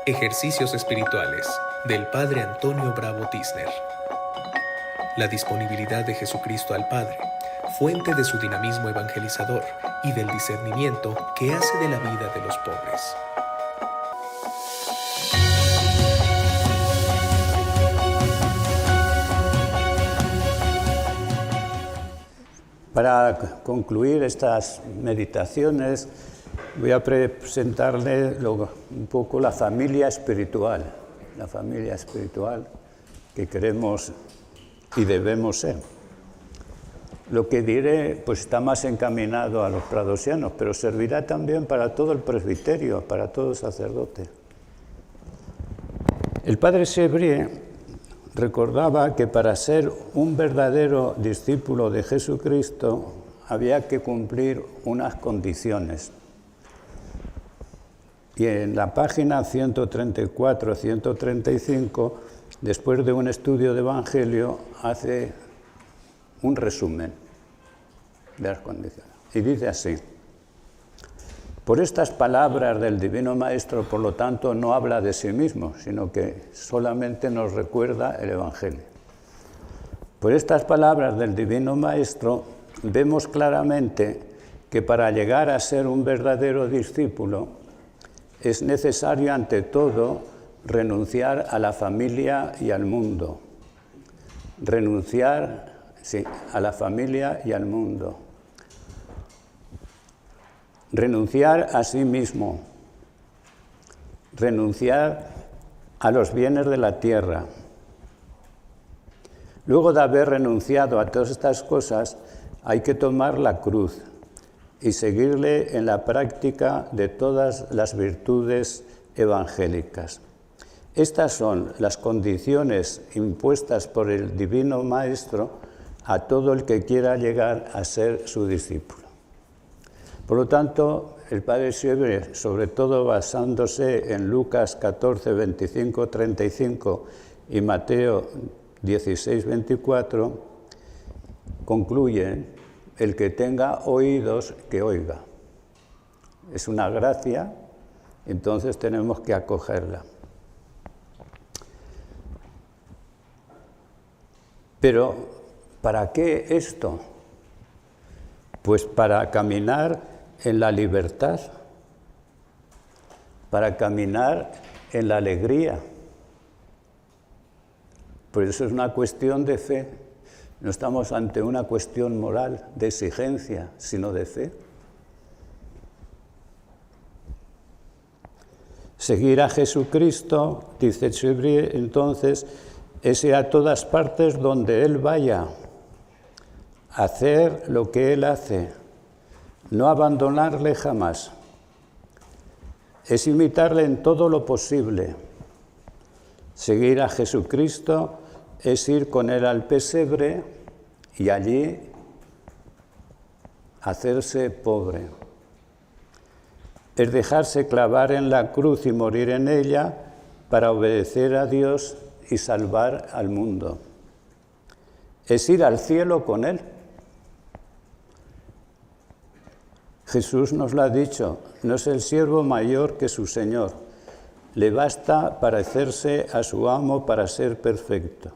Ejercicios espirituales del Padre Antonio Bravo Tisner. La disponibilidad de Jesucristo al Padre, fuente de su dinamismo evangelizador y del discernimiento que hace de la vida de los pobres. Para concluir estas meditaciones, voy a presentarle un poco la familia espiritual que queremos y debemos ser. Lo que diré pues está más encaminado a los pradosianos, pero servirá también para todo el presbiterio, para todo el sacerdote. El padre Chevrier recordaba que para ser un verdadero discípulo de Jesucristo había que cumplir unas condiciones. Y en la página 134-135, después de un estudio de Evangelio, hace un resumen de las condiciones. Y dice así: por estas palabras del Divino Maestro, por lo tanto, no habla de sí mismo, sino que solamente nos recuerda el Evangelio. Por estas palabras del Divino Maestro, vemos claramente que para llegar a ser un verdadero discípulo es necesario, ante todo, renunciar a la familia y al mundo. Renunciar, sí, a la familia y al mundo. Renunciar a sí mismo, renunciar a los bienes de la tierra. Luego de haber renunciado a todas estas cosas, hay que tomar la cruz y seguirle en la práctica de todas las virtudes evangélicas. Estas son las condiciones impuestas por el Divino Maestro a todo el que quiera llegar a ser su discípulo. Por lo tanto, el padre Chevrier, sobre todo basándose en Lucas 14, 25, 35 y Mateo 16, 24, concluye: el que tenga oídos, que oiga. Es una gracia, entonces tenemos que acogerla. Pero, ¿para qué esto? Pues para caminar en la libertad, para caminar en la alegría. Por eso es una cuestión de fe. No estamos ante una cuestión moral, de exigencia, sino de fe. Seguir a Jesucristo, dice Chevrier, entonces, es ir a todas partes donde Él vaya, hacer lo que Él hace, no abandonarle jamás. Es imitarle en todo lo posible. Seguir a Jesucristo es ir con Él al pesebre y allí hacerse pobre. Es dejarse clavar en la cruz y morir en ella para obedecer a Dios y salvar al mundo. Es ir al cielo con Él. Jesús nos lo ha dicho: no es el siervo mayor que su Señor. Le basta parecerse a su amo para ser perfecto.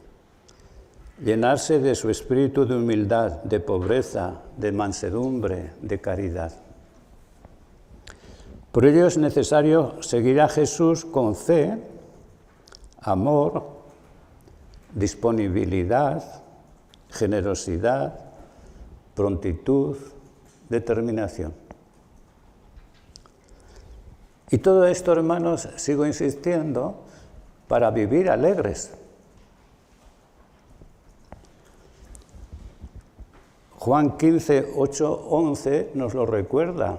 Llenarse de su espíritu de humildad, de pobreza, de mansedumbre, de caridad. Por ello es necesario seguir a Jesús con fe, amor, disponibilidad, generosidad, prontitud, determinación. Y todo esto, hermanos, sigo insistiendo, para vivir alegres. Juan 15, 8, 11 nos lo recuerda.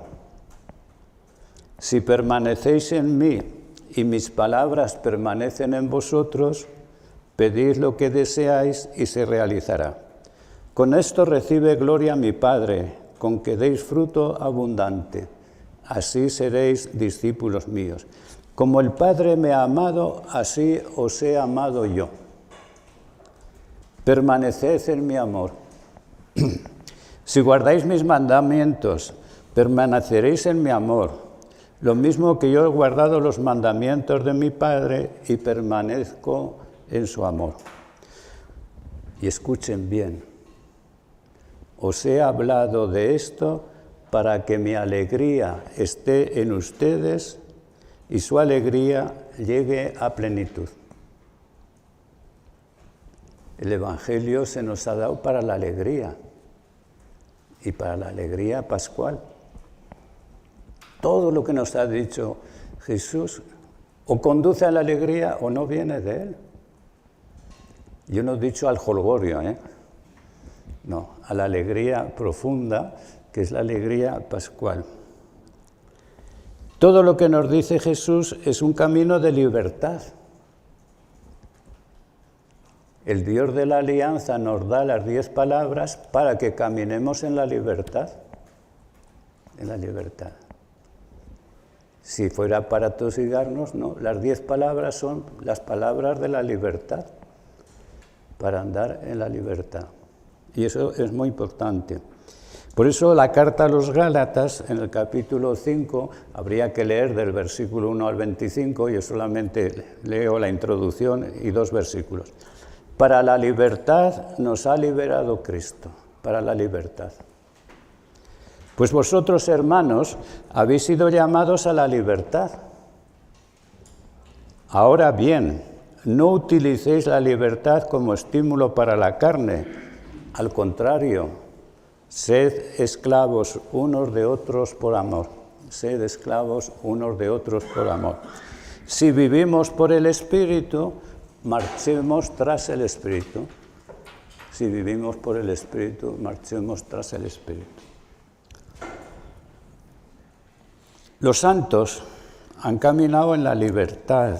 Si permanecéis en mí y mis palabras permanecen en vosotros, pedid lo que deseáis y se realizará. Con esto recibe gloria mi Padre, con que deis fruto abundante. Así seréis discípulos míos. Como el Padre me ha amado, así os he amado yo. Permaneced en mi amor. Si guardáis mis mandamientos, permaneceréis en mi amor, lo mismo que yo he guardado los mandamientos de mi Padre y permanezco en su amor. Y escuchen bien, os he hablado de esto para que mi alegría esté en ustedes y su alegría llegue a plenitud. El Evangelio se nos ha dado para la alegría y para la alegría pascual. Todo lo que nos ha dicho Jesús o conduce a la alegría o no viene de Él. Yo no he dicho al jolgorio, no, a la alegría profunda, que es la alegría pascual. Todo lo que nos dice Jesús es un camino de libertad. El Dios de la alianza nos da las 10 palabras para que caminemos en la libertad. En la libertad. Si fuera para tosigarnos, no. Las 10 palabras son las palabras de la libertad, para andar en la libertad. Y eso es muy importante. Por eso la carta a los Gálatas, en el capítulo 5, habría que leer del versículo 1 al 25, yo solamente leo la introducción y 2 versículos. Para la libertad nos ha liberado Cristo, para la libertad. Pues vosotros, hermanos, habéis sido llamados a la libertad. Ahora bien, no utilicéis la libertad como estímulo para la carne. Al contrario, sed esclavos unos de otros por amor. Sed esclavos unos de otros por amor. Si vivimos por el Espíritu, marchemos tras el Espíritu. Si vivimos por el Espíritu, marchemos tras el Espíritu. Los santos han caminado en la libertad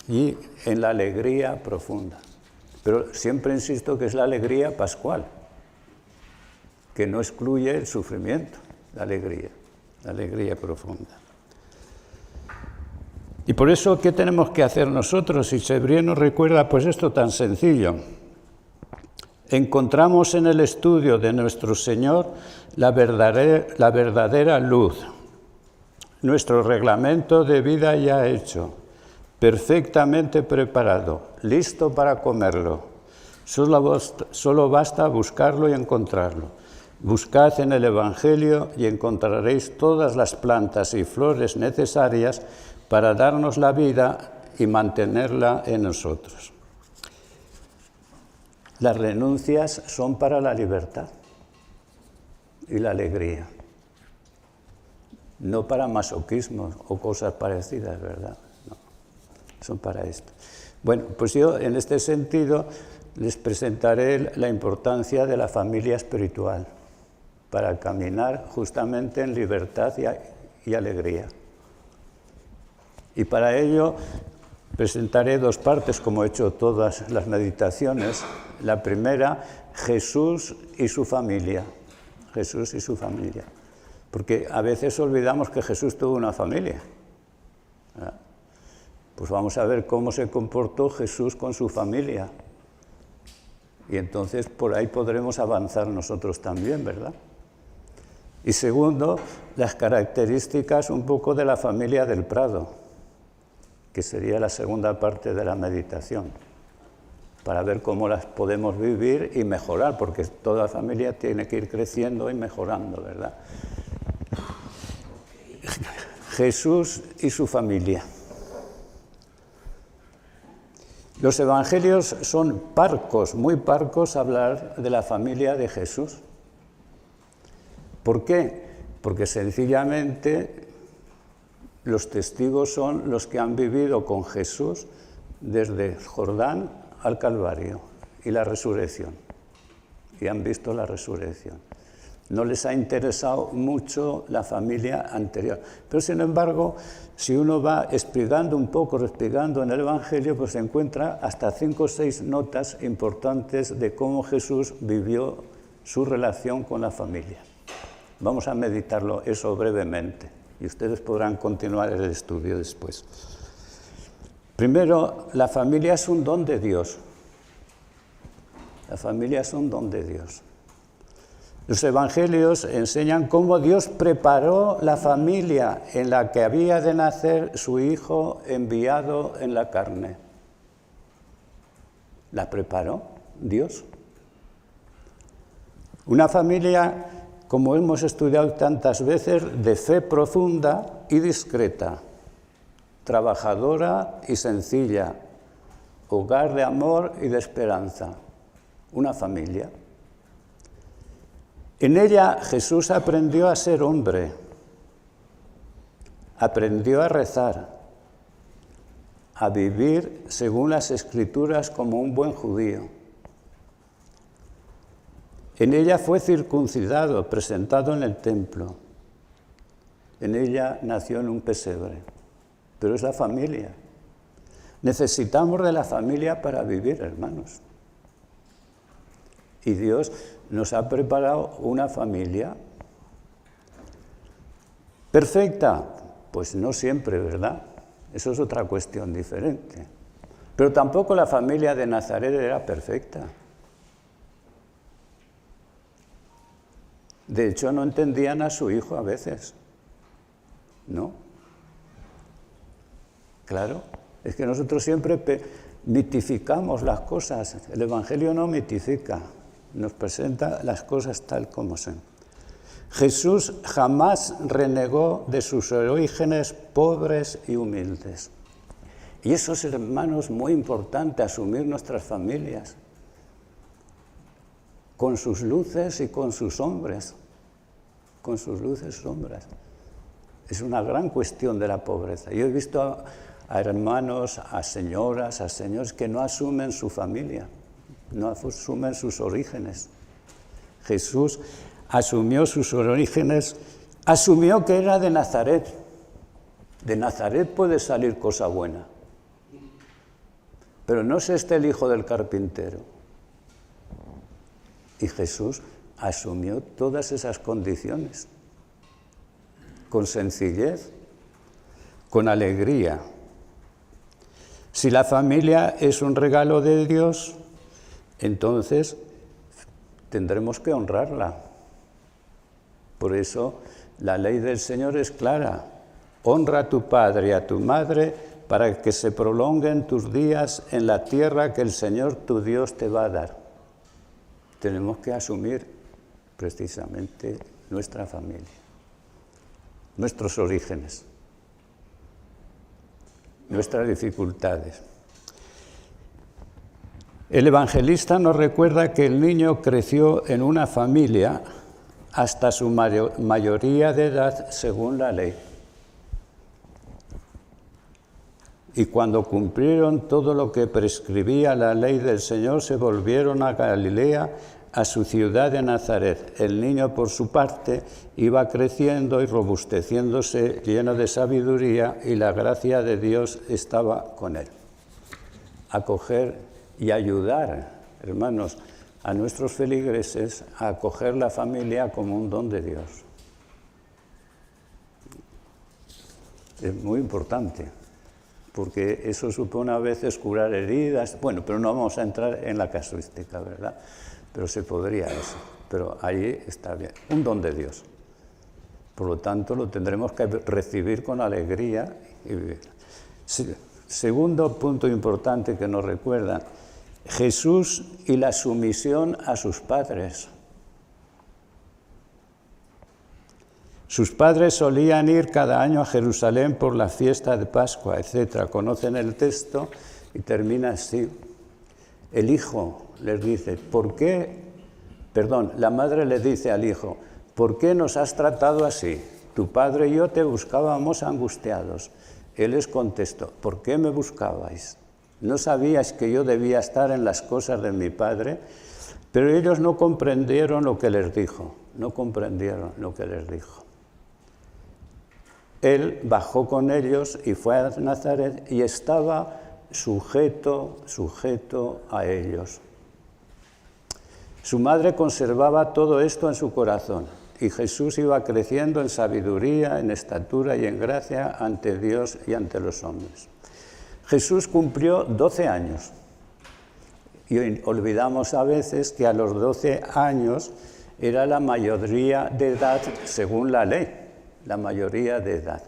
y en la alegría profunda. Pero siempre insisto que es la alegría pascual, que no excluye el sufrimiento, la alegría profunda. Y por eso, ¿qué tenemos que hacer nosotros? Y Sebrién nos recuerda pues esto tan sencillo. Encontramos en el estudio de nuestro Señor la verdadera luz, nuestro reglamento de vida ya hecho, perfectamente preparado, listo para comerlo. Solo basta buscarlo y encontrarlo. Buscad en el Evangelio y encontraréis todas las plantas y flores necesarias para darnos la vida y mantenerla en nosotros. Las renuncias son para la libertad y la alegría, no para masoquismo o cosas parecidas, ¿verdad? No, son para esto. Bueno, pues yo en este sentido les presentaré la importancia de la familia espiritual para caminar justamente en libertad y alegría. Y para ello presentaré 2 partes, como he hecho todas las meditaciones. La primera, Jesús y su familia. Jesús y su familia. Porque a veces olvidamos que Jesús tuvo una familia. Pues vamos a ver cómo se comportó Jesús con su familia. Y entonces por ahí podremos avanzar nosotros también, ¿verdad? Y segundo, las características un poco de la familia del Prado, que sería la segunda parte de la meditación, para ver cómo las podemos vivir y mejorar, porque toda familia tiene que ir creciendo y mejorando, ¿verdad? Jesús y su familia. Los evangelios son parcos, muy parcos, hablar de la familia de Jesús. ¿Por qué? Porque sencillamente los testigos son los que han vivido con Jesús desde el Jordán al Calvario y la resurrección. Y han visto la resurrección. No les ha interesado mucho la familia anterior. Pero, sin embargo, si uno va explicando un poco, respigando en el Evangelio, pues se encuentra hasta 5 o 6 notas importantes de cómo Jesús vivió su relación con la familia. Vamos a meditarlo eso brevemente y ustedes podrán continuar el estudio después. Primero, la familia es un don de Dios. La familia es un don de Dios. Los evangelios enseñan cómo Dios preparó la familia en la que había de nacer su Hijo enviado en la carne. La preparó Dios. Una familia, como hemos estudiado tantas veces, de fe profunda y discreta, trabajadora y sencilla, hogar de amor y de esperanza. Una familia. En ella Jesús aprendió a ser hombre, aprendió a rezar, a vivir según las Escrituras como un buen judío. En ella fue circuncidado, presentado en el templo. En ella nació en un pesebre. Pero es la familia. Necesitamos de la familia para vivir, hermanos. Y Dios nos ha preparado una familia perfecta. Pues no siempre, ¿verdad? Eso es otra cuestión diferente. Pero tampoco la familia de Nazaret era perfecta. De hecho, no entendían a su hijo a veces. ¿No? Claro, es que nosotros siempre mitificamos las cosas. El Evangelio no mitifica, nos presenta las cosas tal como son. Jesús jamás renegó de sus orígenes pobres y humildes. Y eso es, hermanos, muy importante, asumir nuestras familias, con sus luces y con sus sombras. Con sus luces y sombras. Es una gran cuestión de la pobreza. Yo he visto a hermanos, a señoras, a señores que no asumen su familia, no asumen sus orígenes. Jesús asumió sus orígenes, asumió que era de Nazaret. De Nazaret puede salir cosa buena. Pero no es este el hijo del carpintero. Y Jesús asumió todas esas condiciones, con sencillez, con alegría. Si la familia es un regalo de Dios, entonces tendremos que honrarla. Por eso la ley del Señor es clara. Honra a tu padre y a tu madre para que se prolonguen tus días en la tierra que el Señor tu Dios te va a dar. Tenemos que asumir precisamente nuestra familia, nuestros orígenes, nuestras dificultades. El evangelista nos recuerda que el niño creció en una familia hasta su mayoría de edad según la ley. Y cuando cumplieron todo lo que prescribía la ley del Señor, se volvieron a Galilea, a su ciudad de Nazaret. El niño, por su parte, iba creciendo y robusteciéndose, lleno de sabiduría, y la gracia de Dios estaba con él. Acoger y ayudar, hermanos, a nuestros feligreses a acoger la familia como un don de Dios. Es muy importante, porque eso supone a veces curar heridas. Bueno, pero no vamos a entrar en la casuística, ¿verdad? Pero se podría eso. Pero ahí está bien. Un don de Dios. Por lo tanto, lo tendremos que recibir con alegría y vivir. Segundo punto importante que nos recuerda, Jesús y la sumisión a sus padres. Sus padres solían ir cada año a Jerusalén por la fiesta de Pascua, etc. Conocen el texto y termina así. El hijo les dice, la madre le dice al hijo, ¿por qué nos has tratado así? Tu padre y yo te buscábamos angustiados. Él les contestó, ¿por qué me buscabais? ¿No sabíais que yo debía estar en las cosas de mi padre? Pero ellos no comprendieron lo que les dijo, Él bajó con ellos y fue a Nazaret y estaba sujeto a ellos. Su madre conservaba todo esto en su corazón y Jesús iba creciendo en sabiduría, en estatura y en gracia ante Dios y ante los hombres. Jesús cumplió 12 años y olvidamos a veces que a los 12 años era la mayoría de edad según la ley, la mayoría de edad.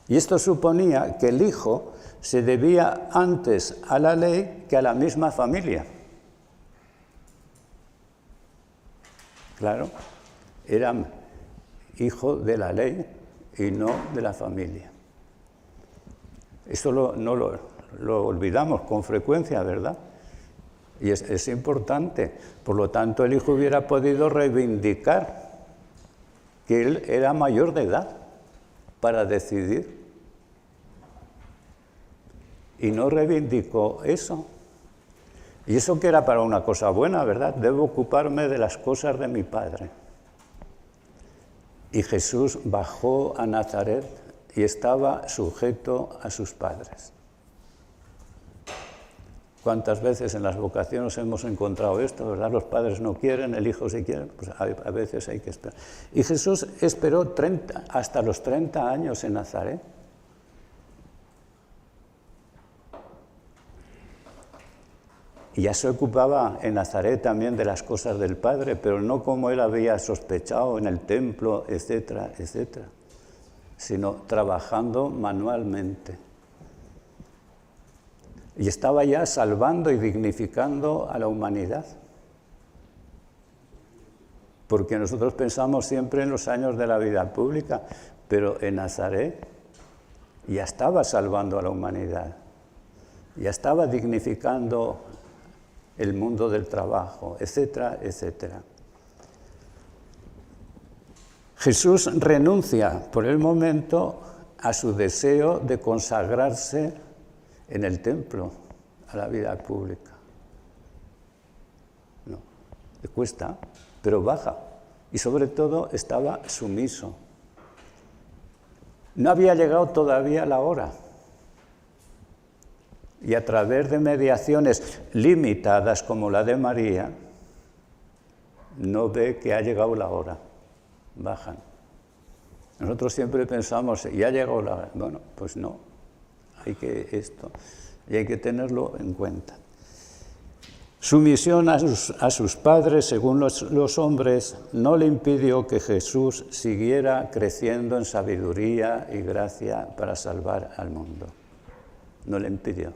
Y esto suponía que el hijo se debía antes a la ley que a la misma familia. Claro, era hijo de la ley y no de la familia. Esto no lo olvidamos con frecuencia, ¿verdad? Y es importante. Por lo tanto, el hijo hubiera podido reivindicar que él era mayor de edad para decidir. Y no reivindicó eso. Y eso que era para una cosa buena, ¿verdad? Debo ocuparme de las cosas de mi padre. Y Jesús bajó a Nazaret y estaba sujeto a sus padres. ¿Cuántas veces en las vocaciones hemos encontrado esto, verdad? Los padres no quieren, el hijo sí quiere, pues a veces hay que esperar. Y Jesús esperó hasta los 30 años en Nazaret. Y ya se ocupaba en Nazaret también de las cosas del Padre, pero no como él había sospechado en el templo, etcétera, etcétera, sino trabajando manualmente. Y estaba ya salvando y dignificando a la humanidad. Porque nosotros pensamos siempre en los años de la vida pública, pero en Nazaret ya estaba salvando a la humanidad, ya estaba dignificando el mundo del trabajo, etcétera, etcétera. Jesús renuncia por el momento a su deseo de consagrarse en el templo, a la vida pública. No, le cuesta, pero baja. Y sobre todo estaba sumiso. No había llegado todavía la hora. Y a través de mediaciones limitadas como la de María, no ve que ha llegado la hora. Bajan. Nosotros siempre pensamos, ya ha llegado la hora. Bueno, pues no. Hay que tenerlo en cuenta. Sumisión a sus padres, según los hombres, no le impidió que Jesús siguiera creciendo en sabiduría y gracia para salvar al mundo. No le impidió.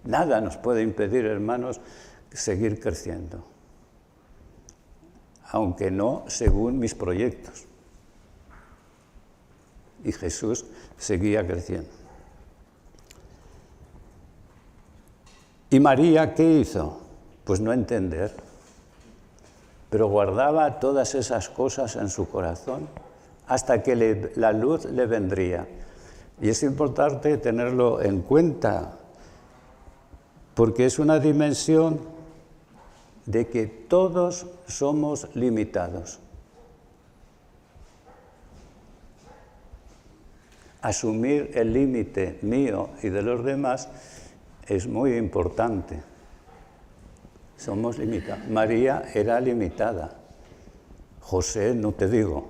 Nada nos puede impedir, hermanos, seguir creciendo, aunque no según mis proyectos. Y Jesús seguía creciendo. ¿Y María qué hizo? Pues no entender, pero guardaba todas esas cosas en su corazón hasta que la luz le vendría. Y es importante tenerlo en cuenta, porque es una dimensión de que todos somos limitados. Asumir el límite mío y de los demás es muy importante. Somos limitados. María era limitada. José, no te digo.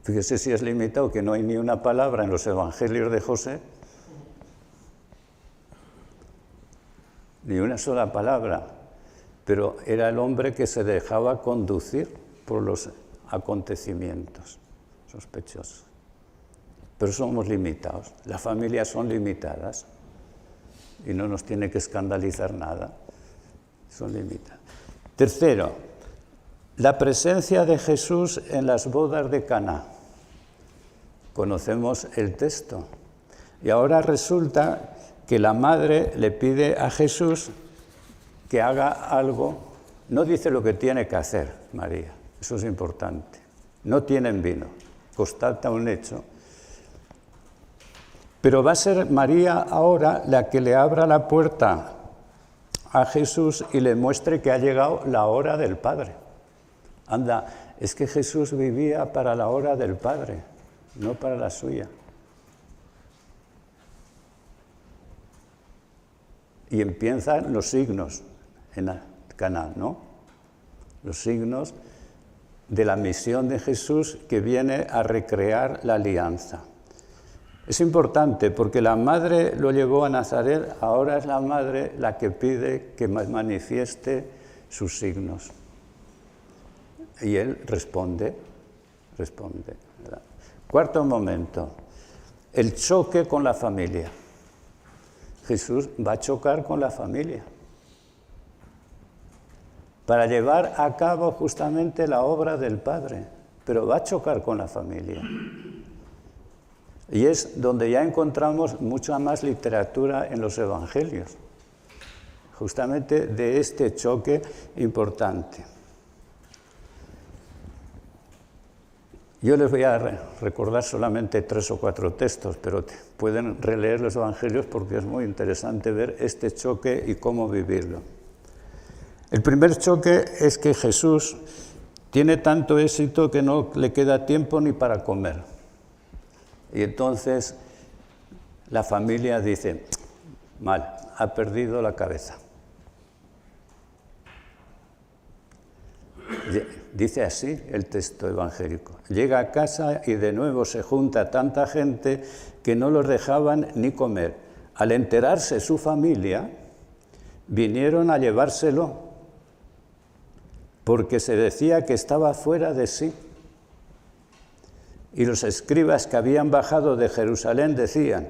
Fíjese si es limitado, que no hay ni una palabra en los evangelios de José. Ni una sola palabra. Pero era el hombre que se dejaba conducir por los acontecimientos sospechosos. Pero somos limitados. Las familias son limitadas. Y no nos tiene que escandalizar nada. Son limitadas. Tercero, la presencia de Jesús en las bodas de Caná. Conocemos el texto. Y ahora resulta que la madre le pide a Jesús que haga algo. No dice lo que tiene que hacer, María. Eso es importante. No tienen vino. Constata un hecho. Pero va a ser María ahora la que le abra la puerta a Jesús y le muestre que ha llegado la hora del Padre. Anda, es que Jesús vivía para la hora del Padre, no para la suya. Y empiezan los signos en Caná, ¿no? Los signos de la misión de Jesús que viene a recrear la alianza. Es importante porque la madre lo llevó a Nazaret, ahora es la madre la que pide que manifieste sus signos. Y él responde, ¿verdad? Cuarto momento, el choque con la familia. Jesús va a chocar con la familia para llevar a cabo justamente la obra del Padre, pero va a chocar con la familia. Y es donde ya encontramos mucha más literatura en los evangelios, justamente de este choque importante. Yo les voy a recordar solamente 3 o 4 textos, pero pueden releer los evangelios porque es muy interesante ver este choque y cómo vivirlo. El primer choque es que Jesús tiene tanto éxito que no le queda tiempo ni para comer. Y entonces la familia dice, mal, ha perdido la cabeza. Dice así el texto evangélico. Llega a casa y de nuevo se junta tanta gente que no los dejaban ni comer. Al enterarse su familia, vinieron a llevárselo, porque se decía que estaba fuera de sí. Y los escribas que habían bajado de Jerusalén decían,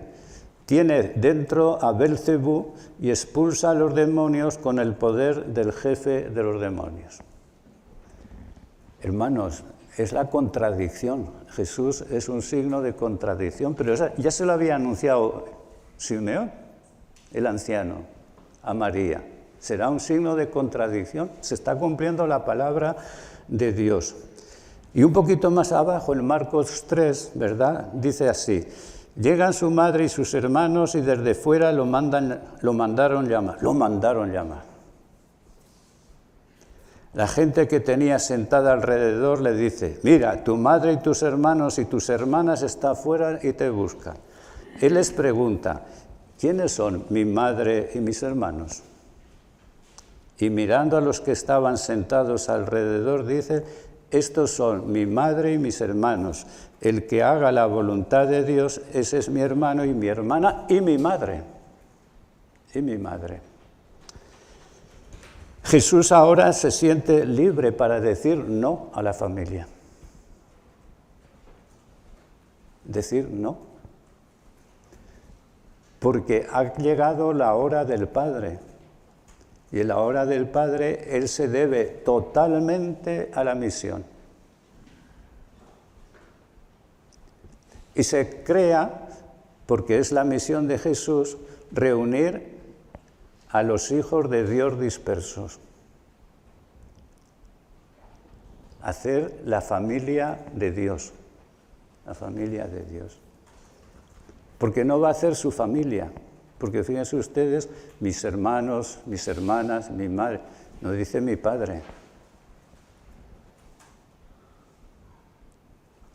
tiene dentro a Belcebú y expulsa a los demonios con el poder del jefe de los demonios. Hermanos, es la contradicción. Jesús es un signo de contradicción, pero ya se lo había anunciado Simeón, el anciano, a María. ¿Será un signo de contradicción? Se está cumpliendo la palabra de Dios. Y un poquito más abajo, en Marcos 3, ¿verdad? Dice así, llegan su madre y sus hermanos y desde fuera lo mandaron llamar. La gente que tenía sentada alrededor le dice, mira, tu madre y tus hermanos y tus hermanas están fuera y te buscan. Él les pregunta, ¿quiénes son mi madre y mis hermanos? Y mirando a los que estaban sentados alrededor dice, estos son mi madre y mis hermanos. El que haga la voluntad de Dios, ese es mi hermano y mi hermana y mi madre. Y mi madre. Jesús ahora se siente libre para decir no a la familia. Decir no. Porque ha llegado la hora del Padre. Y en la hora del Padre, Él se debe totalmente a la misión. Y se crea, porque es la misión de Jesús, reunir a los hijos de Dios dispersos. Hacer la familia de Dios. La familia de Dios. Porque no va a hacer su familia. Porque fíjense ustedes, mis hermanos, mis hermanas, mi madre, no dice mi padre.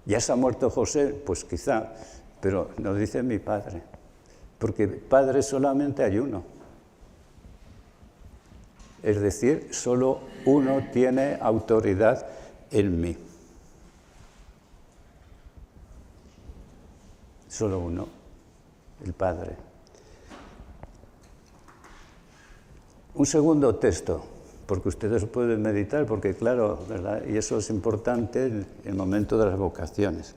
¿Ya se ha muerto José? Pues quizá, pero no dice mi padre. Porque padre solamente hay uno. Es decir, solo uno tiene autoridad en mí. Solo uno, el Padre. Un segundo texto, porque ustedes pueden meditar, porque claro, ¿verdad? Y eso es importante en el momento de las vocaciones.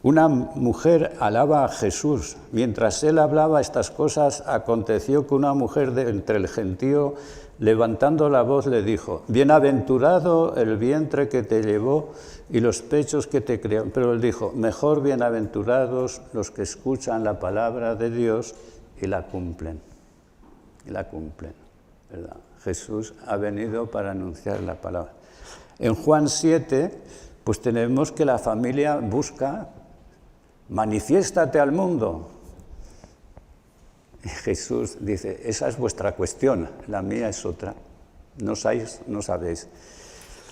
Una mujer alaba a Jesús. Mientras él hablaba estas cosas, aconteció que una mujer de entre el gentío, levantando la voz, le dijo, bienaventurado el vientre que te llevó y los pechos que te criaron. Pero él dijo, mejor bienaventurados los que escuchan la palabra de Dios y la cumplen. Y la cumplen, ¿verdad? Jesús ha venido para anunciar la palabra. En Juan 7, pues tenemos que la familia busca, manifiéstate al mundo. Y Jesús dice, esa es vuestra cuestión, la mía es otra. No sabéis.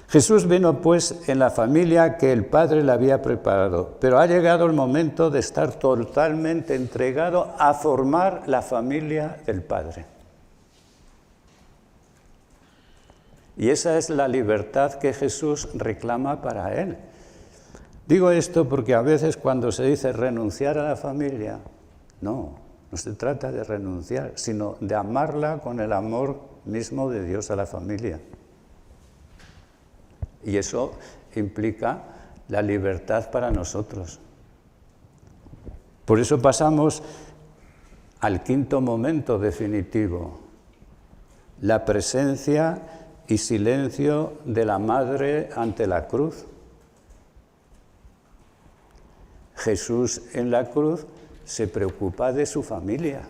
Jesús vino pues en la familia que el Padre le había preparado, pero ha llegado el momento de estar totalmente entregado a formar la familia del Padre. Y esa es la libertad que Jesús reclama para él. Digo esto porque a veces cuando se dice renunciar a la familia, no se trata de renunciar, sino de amarla con el amor mismo de Dios a la familia. Y eso implica la libertad para nosotros. Por eso pasamos al quinto momento definitivo, la presencia y silencio de la Madre ante la cruz. Jesús en la cruz se preocupa de su familia.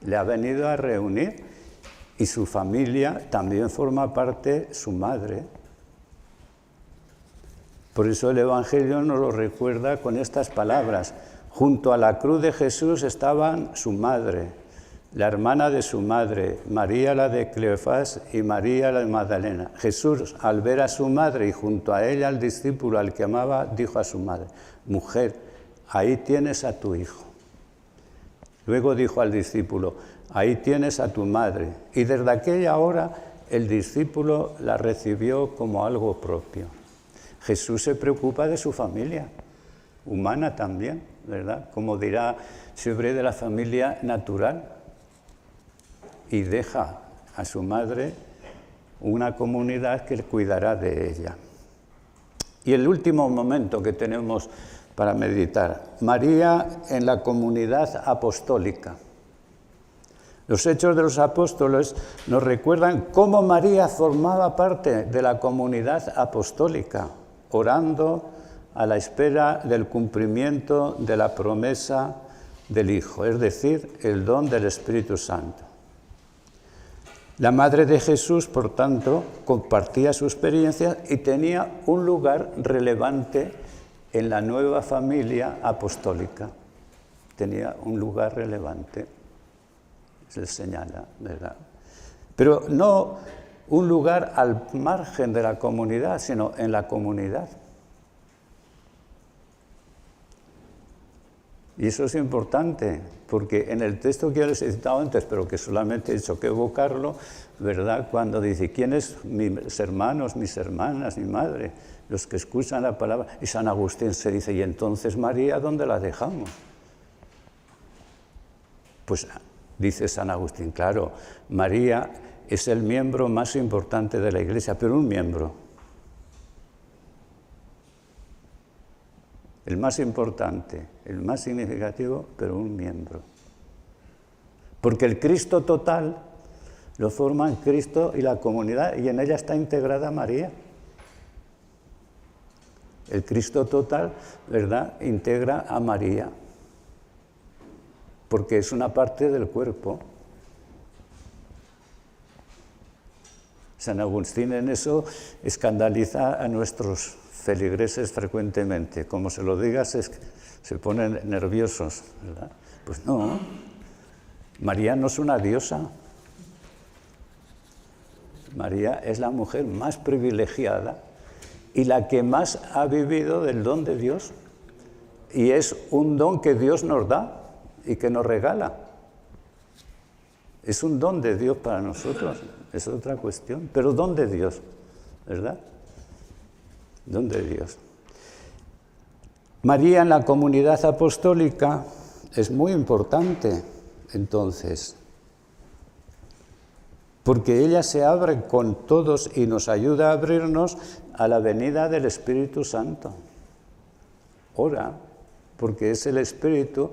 Le ha venido a reunir y su familia también forma parte su madre. Por eso el Evangelio nos lo recuerda con estas palabras. Junto a la cruz de Jesús estaban su madre, la hermana de su madre, María la de Cleofás y María la de Magdalena. Jesús, al ver a su madre y junto a ella al discípulo al que amaba, dijo a su madre: mujer, ahí tienes a tu hijo. Luego dijo al discípulo: ahí tienes a tu madre. Y desde aquella hora el discípulo la recibió como algo propio. Jesús se preocupa de su familia, humana también, ¿verdad? Como dirá Chevret, de la familia natural. Y deja a su madre una comunidad que cuidará de ella. Y el último momento que tenemos para meditar, María en la comunidad apostólica. Los Hechos de los Apóstoles nos recuerdan cómo María formaba parte de la comunidad apostólica, orando a la espera del cumplimiento de la promesa del Hijo, es decir, el don del Espíritu Santo. La Madre de Jesús, por tanto, compartía su experiencia y tenía un lugar relevante en la nueva familia apostólica. Tenía un lugar relevante, se señala, ¿verdad? Pero no un lugar al margen de la comunidad, sino en la comunidad. Y eso es importante, porque en el texto que yo les he citado antes, pero que solamente he hecho que evocarlo, ¿verdad? Cuando dice: ¿quiénes mis hermanos, mis hermanas, mi madre? Los que escuchan la palabra. Y San Agustín se dice: ¿y entonces María dónde la dejamos? Pues dice San Agustín, claro, María es el miembro más importante de la Iglesia, pero un miembro. El más importante, el más significativo, pero un miembro. Porque el Cristo total lo forman Cristo y la comunidad, y en ella está integrada María. El Cristo total, ¿verdad?, integra a María, porque es una parte del cuerpo. San Agustín en eso escandaliza a nuestros feligreses frecuentemente. Como se lo digas, se ponen nerviosos, ¿verdad? Pues no, María no es una diosa. María es la mujer más privilegiada y la que más ha vivido del don de Dios. Y es un don que Dios nos da y que nos regala. Es un don de Dios para nosotros, es otra cuestión, pero don de Dios, ¿verdad? Don de Dios. María en la comunidad apostólica es muy importante, entonces, porque ella se abre con todos y nos ayuda a abrirnos a la venida del Espíritu Santo. Ora, porque es el Espíritu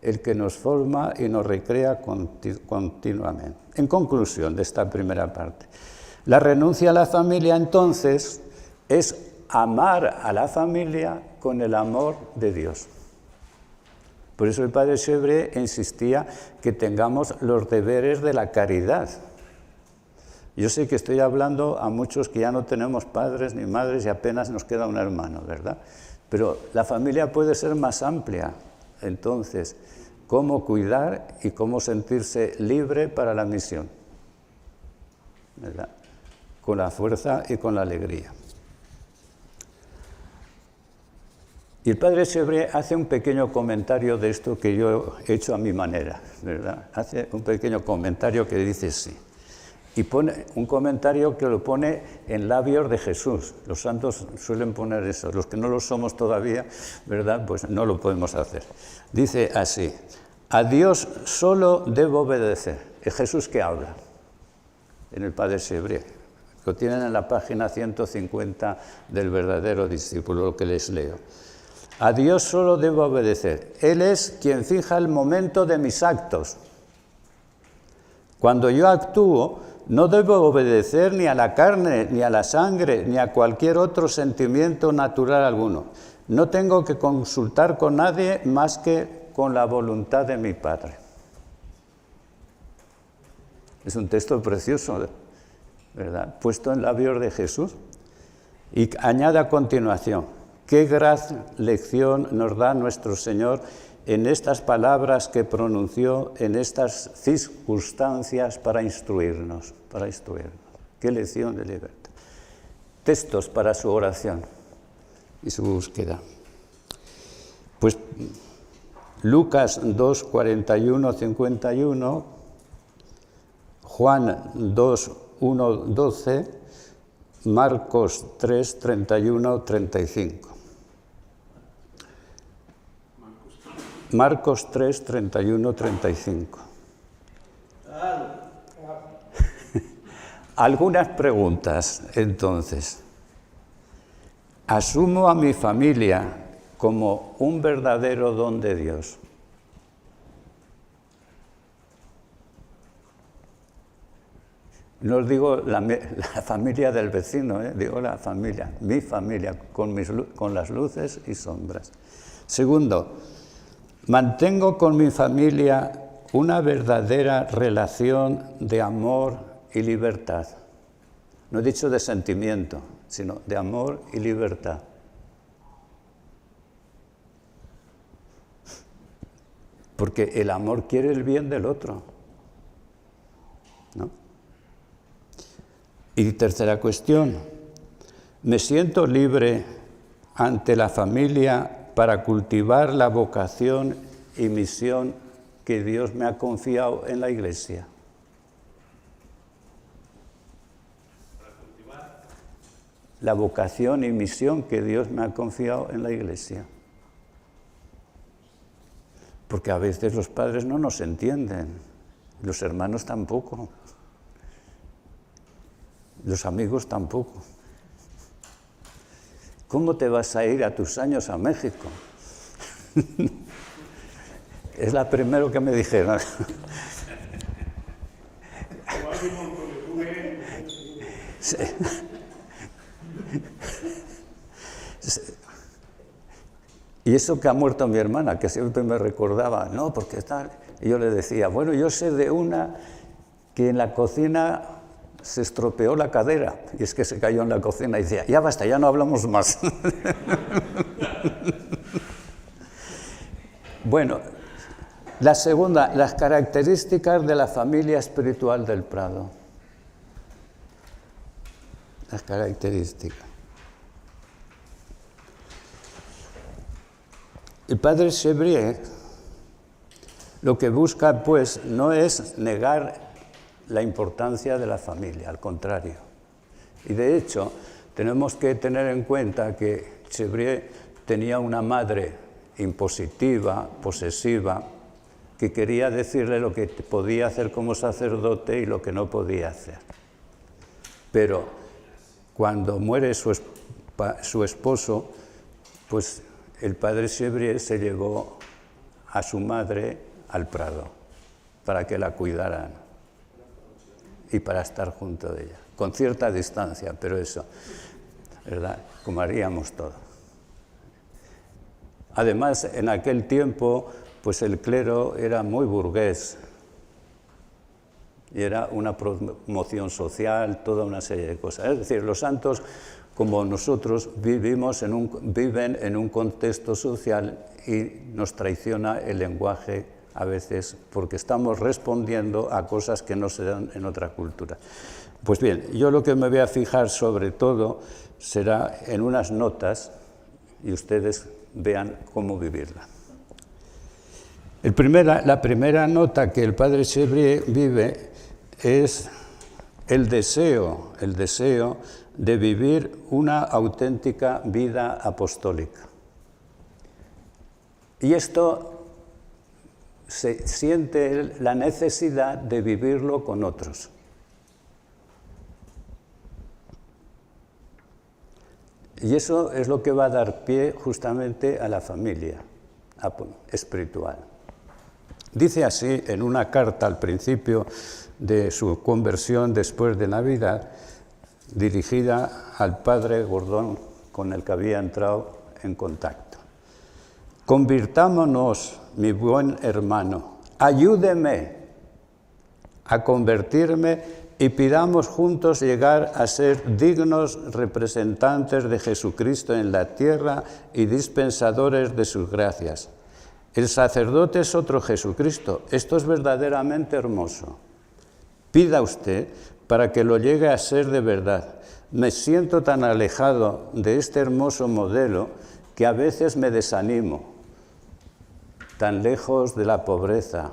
el que nos forma y nos recrea continuamente. En conclusión de esta primera parte, la renuncia a la familia, entonces, es amar a la familia con el amor de Dios. Por eso el padre Chevret insistía que tengamos los deberes de la caridad. Yo sé que estoy hablando a muchos que ya no tenemos padres ni madres y apenas nos queda un hermano, ¿verdad? Pero la familia puede ser más amplia. Entonces, cómo cuidar y cómo sentirse libre para la misión, ¿verdad? Con la fuerza y con la alegría. Y el padre Chevret hace un pequeño comentario de esto que yo he hecho a mi manera, ¿verdad? Hace un pequeño comentario que dice sí. Y pone un comentario que lo pone en labios de Jesús. Los santos suelen poner eso. Los que no lo somos todavía, ¿verdad?, pues no lo podemos hacer. Dice así: a Dios solo debo obedecer. Es Jesús que habla en el padre Chevret, Lo tienen en la página 150 del verdadero discípulo, lo que les leo. A Dios solo debo obedecer. Él es quien fija el momento de mis actos. Cuando yo actúo, no debo obedecer ni a la carne, ni a la sangre, ni a cualquier otro sentimiento natural alguno. No tengo que consultar con nadie más que con la voluntad de mi Padre. Es un texto precioso, ¿verdad? Puesto en labios de Jesús. Y añade a continuación, qué gran lección nos da nuestro Señor en estas palabras que pronunció en estas circunstancias para instruirnos. Qué lección de libertad. Textos para su oración y su búsqueda. Pues Lucas 2, 41, 51, Juan 2, 1, 12, Marcos 3, 31, 35. Marcos 3, 31, 35. Algunas preguntas, entonces. ¿Asumo a mi familia como un verdadero don de Dios? No os digo la familia del vecino, digo la familia, mi familia, con las luces y sombras. Segundo, mantengo con mi familia una verdadera relación de amor y libertad. No he dicho de sentimiento, sino de amor y libertad. Porque el amor quiere el bien del otro, ¿no? Y tercera cuestión, ¿me siento libre ante la familia para cultivar la vocación y misión que Dios me ha confiado en la Iglesia? La vocación y misión que Dios me ha confiado en la Iglesia. Porque a veces los padres no nos entienden, los hermanos tampoco, los amigos tampoco. ¿Cómo te vas a ir a tus años a México? Es la primera que me dijeron. Sí. Y eso que ha muerto mi hermana, que siempre me recordaba, no, porque está... Y yo le decía, bueno, yo sé de una que en la cocina se estropeó la cadera, y es que se cayó en la cocina y decía, ya basta, ya no hablamos más. Bueno, la segunda, las características de la familia espiritual del Prado. Las características. El padre Chevrier lo que busca, pues, no es negar la importancia de la familia, al contrario. Y de hecho, tenemos que tener en cuenta que Chevrier tenía una madre impositiva, posesiva, que quería decirle lo que podía hacer como sacerdote y lo que no podía hacer. Pero cuando muere su esposo, pues el padre Chevrier se llevó a su madre al Prado para que la cuidaran y para estar junto de ella, con cierta distancia, pero eso, ¿verdad? Como haríamos todos. Además, en aquel tiempo, pues el clero era muy burgués y era una promoción social, toda una serie de cosas. Es decir, los santos, como nosotros, viven en un contexto social y nos traiciona el lenguaje a veces porque estamos respondiendo a cosas que no se dan en otra cultura. Pues bien, yo lo que me voy a fijar sobre todo será en unas notas y ustedes vean cómo vivirla. La primera nota que el padre Chevrier vive es el deseo de vivir una auténtica vida apostólica. Y esto se siente la necesidad de vivirlo con otros. Y eso es lo que va a dar pie justamente a la familia espiritual. Dice así en una carta al principio de su conversión después de Navidad, dirigida al padre Gordón con el que había entrado en contacto. Convirtámonos, mi buen hermano, ayúdeme a convertirme y pidamos juntos llegar a ser dignos representantes de Jesucristo en la tierra y dispensadores de sus gracias. El sacerdote es otro Jesucristo. Esto es verdaderamente hermoso. Pida usted para que lo llegue a ser de verdad. Me siento tan alejado de este hermoso modelo que a veces me desanimo. Tan lejos de la pobreza,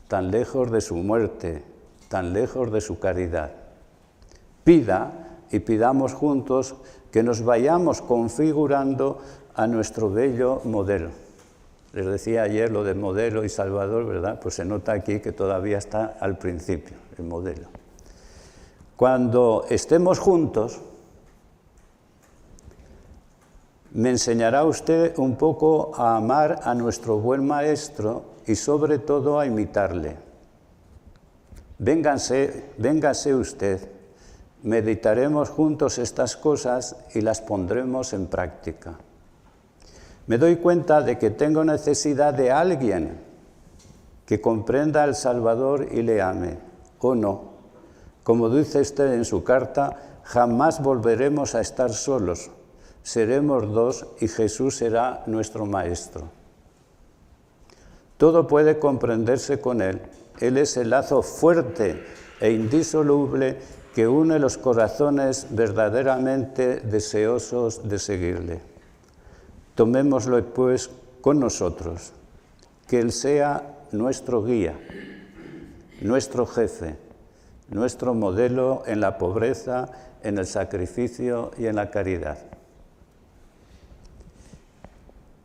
tan lejos de su muerte, tan lejos de su caridad. Pida y pidamos juntos que nos vayamos configurando a nuestro bello modelo. Les decía ayer lo de modelo y salvador, ¿verdad? Pues se nota aquí que todavía está al principio, el modelo. Cuando estemos juntos, me enseñará usted un poco a amar a nuestro buen maestro y sobre todo a imitarle. Véngase usted, meditaremos juntos estas cosas y las pondremos en práctica. Me doy cuenta de que tengo necesidad de alguien que comprenda al Salvador y le ame, o no. Como dice usted en su carta, jamás volveremos a estar solos, seremos dos y Jesús será nuestro Maestro. Todo puede comprenderse con Él. Él es el lazo fuerte e indisoluble que une los corazones verdaderamente deseosos de seguirle. Tomémoslo pues con nosotros, que Él sea nuestro guía, nuestro jefe, nuestro modelo en la pobreza, en el sacrificio y en la caridad.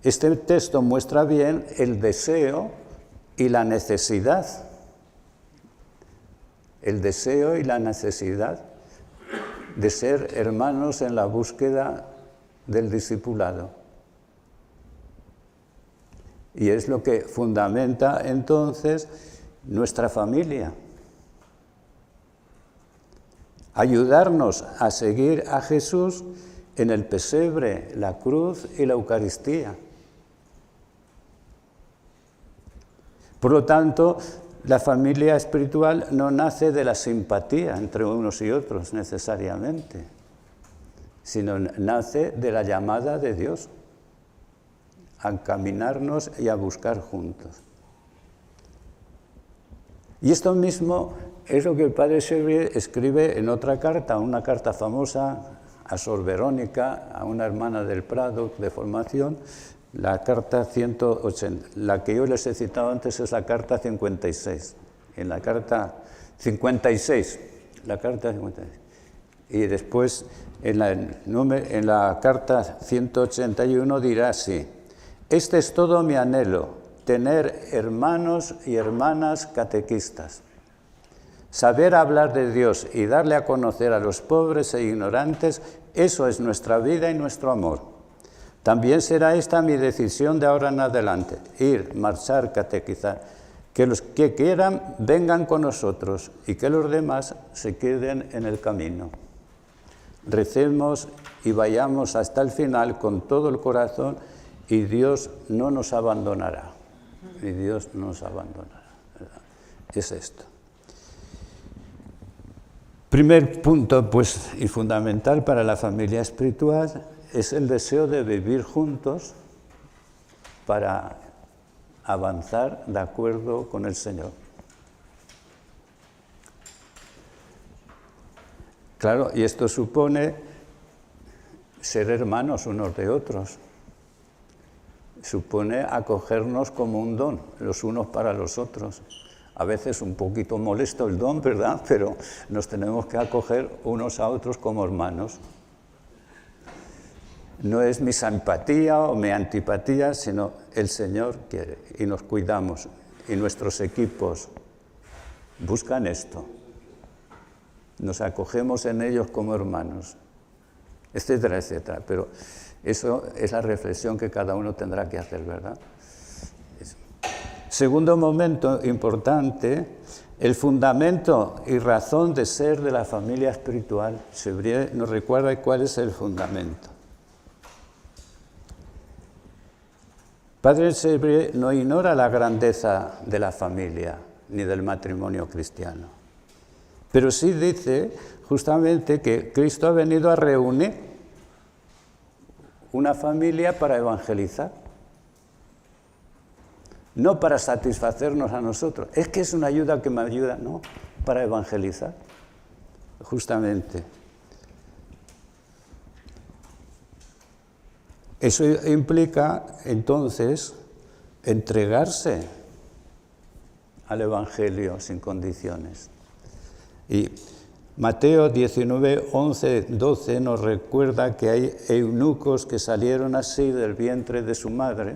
Este texto muestra bien el deseo y la necesidad. El deseo y la necesidad de ser hermanos en la búsqueda del discipulado. Y es lo que fundamenta entonces nuestra familia. Ayudarnos a seguir a Jesús en el pesebre, la cruz y la Eucaristía. Por lo tanto, la familia espiritual no nace de la simpatía entre unos y otros necesariamente, sino nace de la llamada de Dios a encaminarnos y a buscar juntos. Y esto mismo es lo que el padre Chevrier escribe en otra carta, una carta famosa a Sor Verónica, a una hermana del Prado de formación, la carta 180. La que yo les he citado antes es la carta 56. En la carta 56, y después en la carta 181 dirá así: este es todo mi anhelo, tener hermanos y hermanas catequistas, saber hablar de Dios y darle a conocer a los pobres e ignorantes, eso es nuestra vida y nuestro amor. También será esta mi decisión de ahora en adelante, ir, marchar, catequizar, que los que quieran vengan con nosotros y que los demás se queden en el camino. Recemos y vayamos hasta el final con todo el corazón y Dios no nos abandonará. Y Dios no nos abandonará. ¿Verdad? Es esto. Primer punto, pues, y fundamental para la familia espiritual es el deseo de vivir juntos para avanzar de acuerdo con el Señor. Claro, y esto supone ser hermanos unos de otros. Supone acogernos como un don, los unos para los otros. A veces un poquito molesto el don, ¿verdad? Pero nos tenemos que acoger unos a otros como hermanos. No es mi simpatía o mi antipatía, sino el Señor quiere y nos cuidamos. Y nuestros equipos buscan esto. Nos acogemos en ellos como hermanos. etcétera, etcétera. Pero eso es la reflexión que cada uno tendrá que hacer, ¿verdad? Segundo momento importante, el fundamento y razón de ser de la familia espiritual. Chevrier nos recuerda cuál es el fundamento. Padre Chevrier no ignora la grandeza de la familia ni del matrimonio cristiano, pero sí dice justamente que Cristo ha venido a reunir una familia para evangelizar, no para satisfacernos a nosotros. Es que es una ayuda que me ayuda, no, para evangelizar, justamente. Eso implica, entonces, entregarse al Evangelio sin condiciones. Y Mateo 19, 11, 12 nos recuerda que hay eunucos que salieron así del vientre de su madre,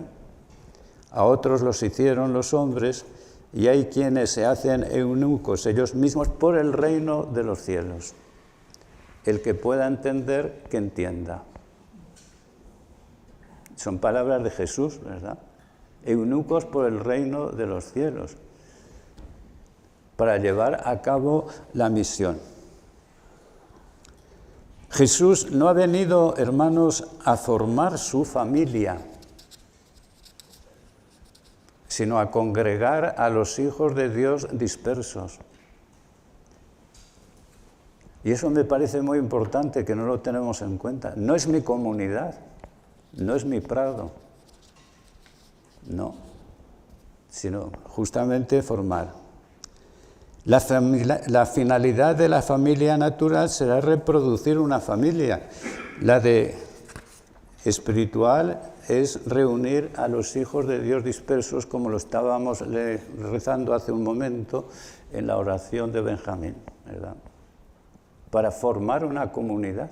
a otros los hicieron los hombres, y hay quienes se hacen eunucos ellos mismos por el reino de los cielos. El que pueda entender, que entienda. Son palabras de Jesús, ¿verdad? Eunucos por el reino de los cielos, para llevar a cabo la misión. Jesús no ha venido, hermanos, a formar su familia, sino a congregar a los hijos de Dios dispersos. Y eso me parece muy importante, que no lo tenemos en cuenta. No es mi comunidad, no es mi prado, no, sino justamente formar. La finalidad de la familia natural será reproducir una familia. La de espiritual es reunir a los hijos de Dios dispersos, como lo estábamos rezando hace un momento en la oración de Benjamín, ¿verdad? Para formar una comunidad,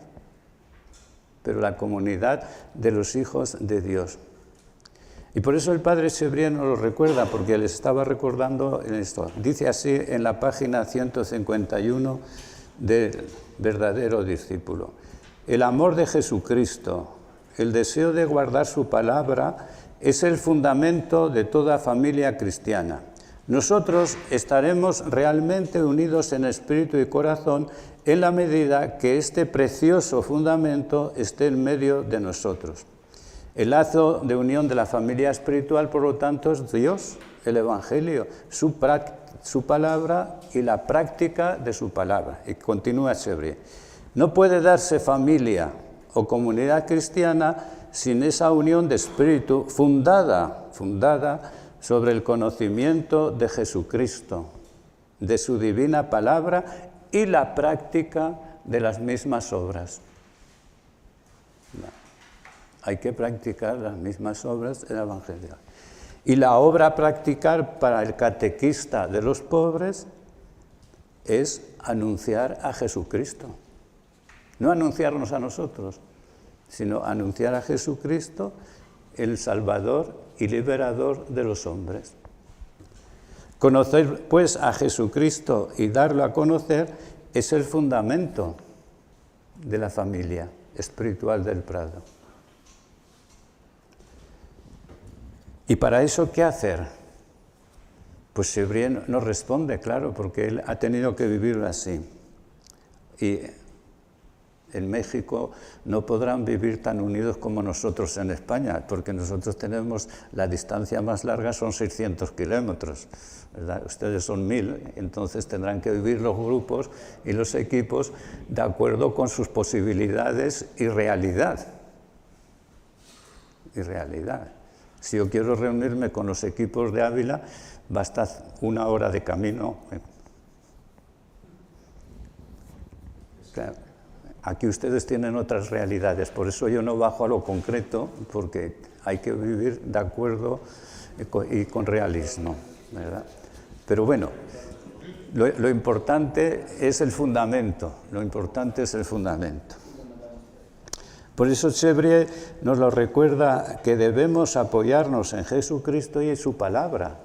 pero la comunidad de los hijos de Dios. Y por eso el padre Chevrier nos lo recuerda, porque les estaba recordando en esto. Dice así en la página 151 del verdadero discípulo: el amor de Jesucristo, el deseo de guardar su palabra, es el fundamento de toda familia cristiana. Nosotros estaremos realmente unidos en espíritu y corazón en la medida que este precioso fundamento esté en medio de nosotros. El lazo de unión de la familia espiritual, por lo tanto, es Dios, el Evangelio, su palabra y la práctica de su palabra. Y continúa Chevrier: no puede darse familia o comunidad cristiana sin esa unión de espíritu fundada sobre el conocimiento de Jesucristo, de su divina palabra y la práctica de las mismas obras. Hay que practicar las mismas obras del Evangelio. Y la obra a practicar para el catequista de los pobres es anunciar a Jesucristo. No anunciarnos a nosotros, sino anunciar a Jesucristo, el Salvador y Liberador de los hombres. Conocer, pues, a Jesucristo y darlo a conocer es el fundamento de la familia espiritual del Prado. ¿Y para eso qué hacer? Pues Chevrier nos responde, claro, porque él ha tenido que vivirlo así. Y en México no podrán vivir tan unidos como nosotros en España, porque nosotros tenemos, la distancia más larga son 600 kilómetros, ¿verdad? Ustedes son 1000, entonces tendrán que vivir los grupos y los equipos de acuerdo con sus posibilidades y realidad. Si yo quiero reunirme con los equipos de Ávila, basta 1 hora de camino. Claro. Aquí ustedes tienen otras realidades, por eso yo no bajo a lo concreto, porque hay que vivir de acuerdo y con realismo, ¿verdad? Pero bueno, lo importante es el fundamento, Por eso Chevrier nos lo recuerda, que debemos apoyarnos en Jesucristo y en su palabra.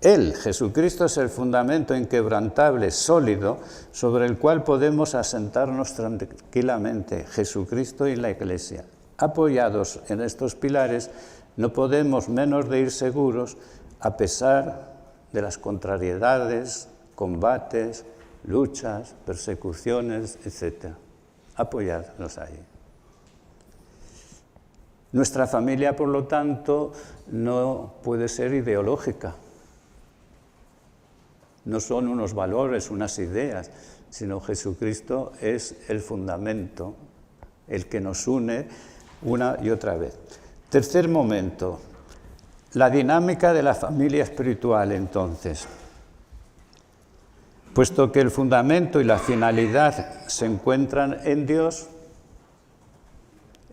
Él, Jesucristo, es el fundamento inquebrantable, sólido, sobre el cual podemos asentarnos tranquilamente, Jesucristo y la Iglesia. Apoyados en estos pilares, no podemos menos de ir seguros a pesar de las contrariedades, combates, luchas, persecuciones, etc. Apoyarnos ahí. Nuestra familia, por lo tanto, no puede ser ideológica. No son unos valores, unas ideas, sino Jesucristo es el fundamento, el que nos une una y otra vez. Tercer momento, la dinámica de la familia espiritual, entonces. Puesto que el fundamento y la finalidad se encuentran en Dios,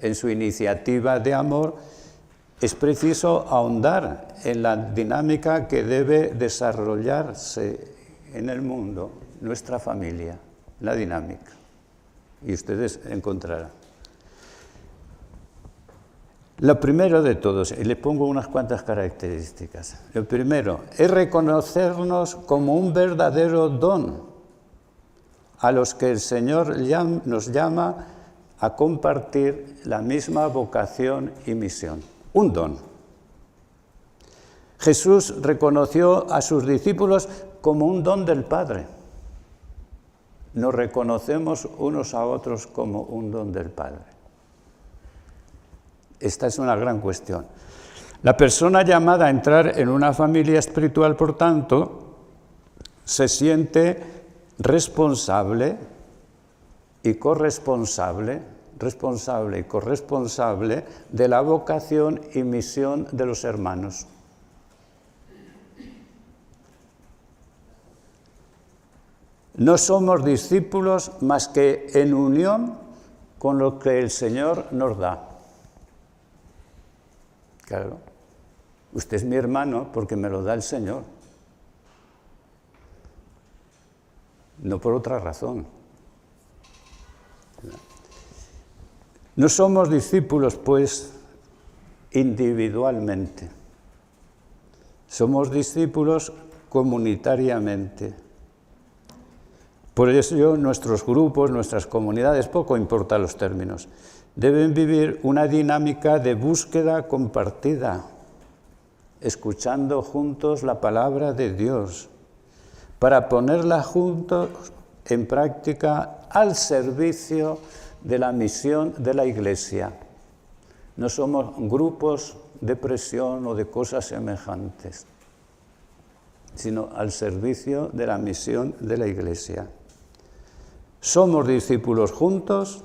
en su iniciativa de amor, es preciso ahondar en la dinámica que debe desarrollarse en el mundo, nuestra familia, la dinámica. Y ustedes encontrarán. Lo primero de todos, y le pongo unas cuantas características. Lo primero es reconocernos como un verdadero don a los que el Señor nos llama a compartir la misma vocación y misión. Un don. Jesús reconoció a sus discípulos como un don del Padre. Nos reconocemos unos a otros como un don del Padre. Esta es una gran cuestión. La persona llamada a entrar en una familia espiritual, por tanto, se siente responsable y corresponsable de la vocación y misión de los hermanos. No somos discípulos más que en unión con lo que el Señor nos da. Claro, usted es mi hermano porque me lo da el Señor, no por otra razón. No somos discípulos, pues, individualmente. Somos discípulos comunitariamente. Por eso nuestros grupos, nuestras comunidades, poco importa los términos, deben vivir una dinámica de búsqueda compartida, escuchando juntos la palabra de Dios, para ponerla juntos en práctica al servicio de la misión de la Iglesia. No somos grupos de presión o de cosas semejantes, sino al servicio de la misión de la Iglesia. Somos discípulos juntos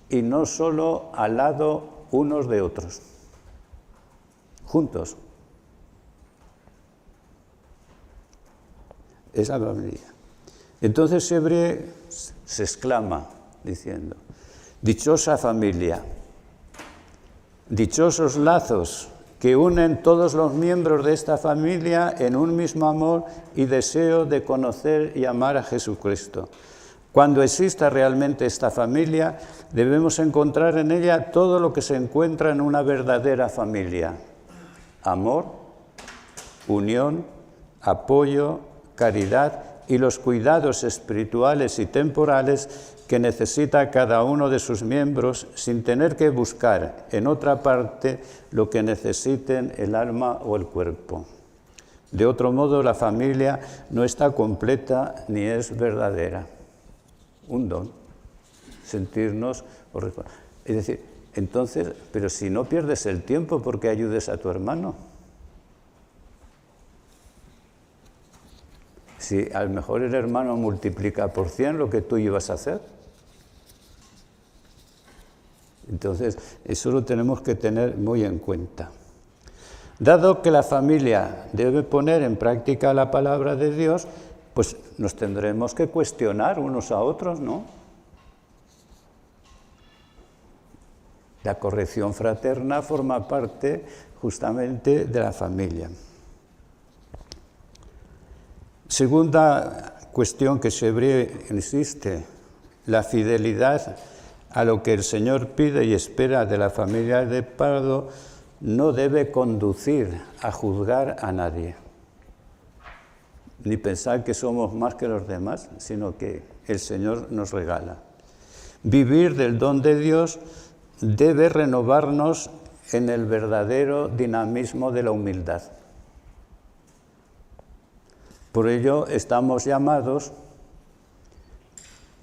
y no solo al lado unos de otros. Juntos. Esa familia. Entonces Sebré se exclama diciendo: dichosa familia, dichosos lazos que unen todos los miembros de esta familia en un mismo amor y deseo de conocer y amar a Jesucristo. Cuando exista realmente esta familia, debemos encontrar en ella todo lo que se encuentra en una verdadera familia: amor, unión, apoyo, caridad y los cuidados espirituales y temporales que necesita cada uno de sus miembros sin tener que buscar en otra parte lo que necesiten el alma o el cuerpo. De otro modo, la familia no está completa ni es verdadera. Un don, sentirnos, es decir, entonces, pero si no pierdes el tiempo, ¿por qué ayudes a tu hermano? Si a lo mejor el hermano multiplica por 100 lo que tú ibas a hacer. Entonces, eso lo tenemos que tener muy en cuenta. Dado que la familia debe poner en práctica la palabra de Dios, pues nos tendremos que cuestionar unos a otros, ¿no? La corrección fraterna forma parte justamente de la familia. Segunda cuestión que Sebré insiste: la fidelidad a lo que el Señor pide y espera de la familia de Pardo no debe conducir a juzgar a nadie. ni pensar que somos más que los demás, sino que el Señor nos regala. Vivir del don de Dios debe renovarnos en el verdadero dinamismo de la humildad. Por ello estamos llamados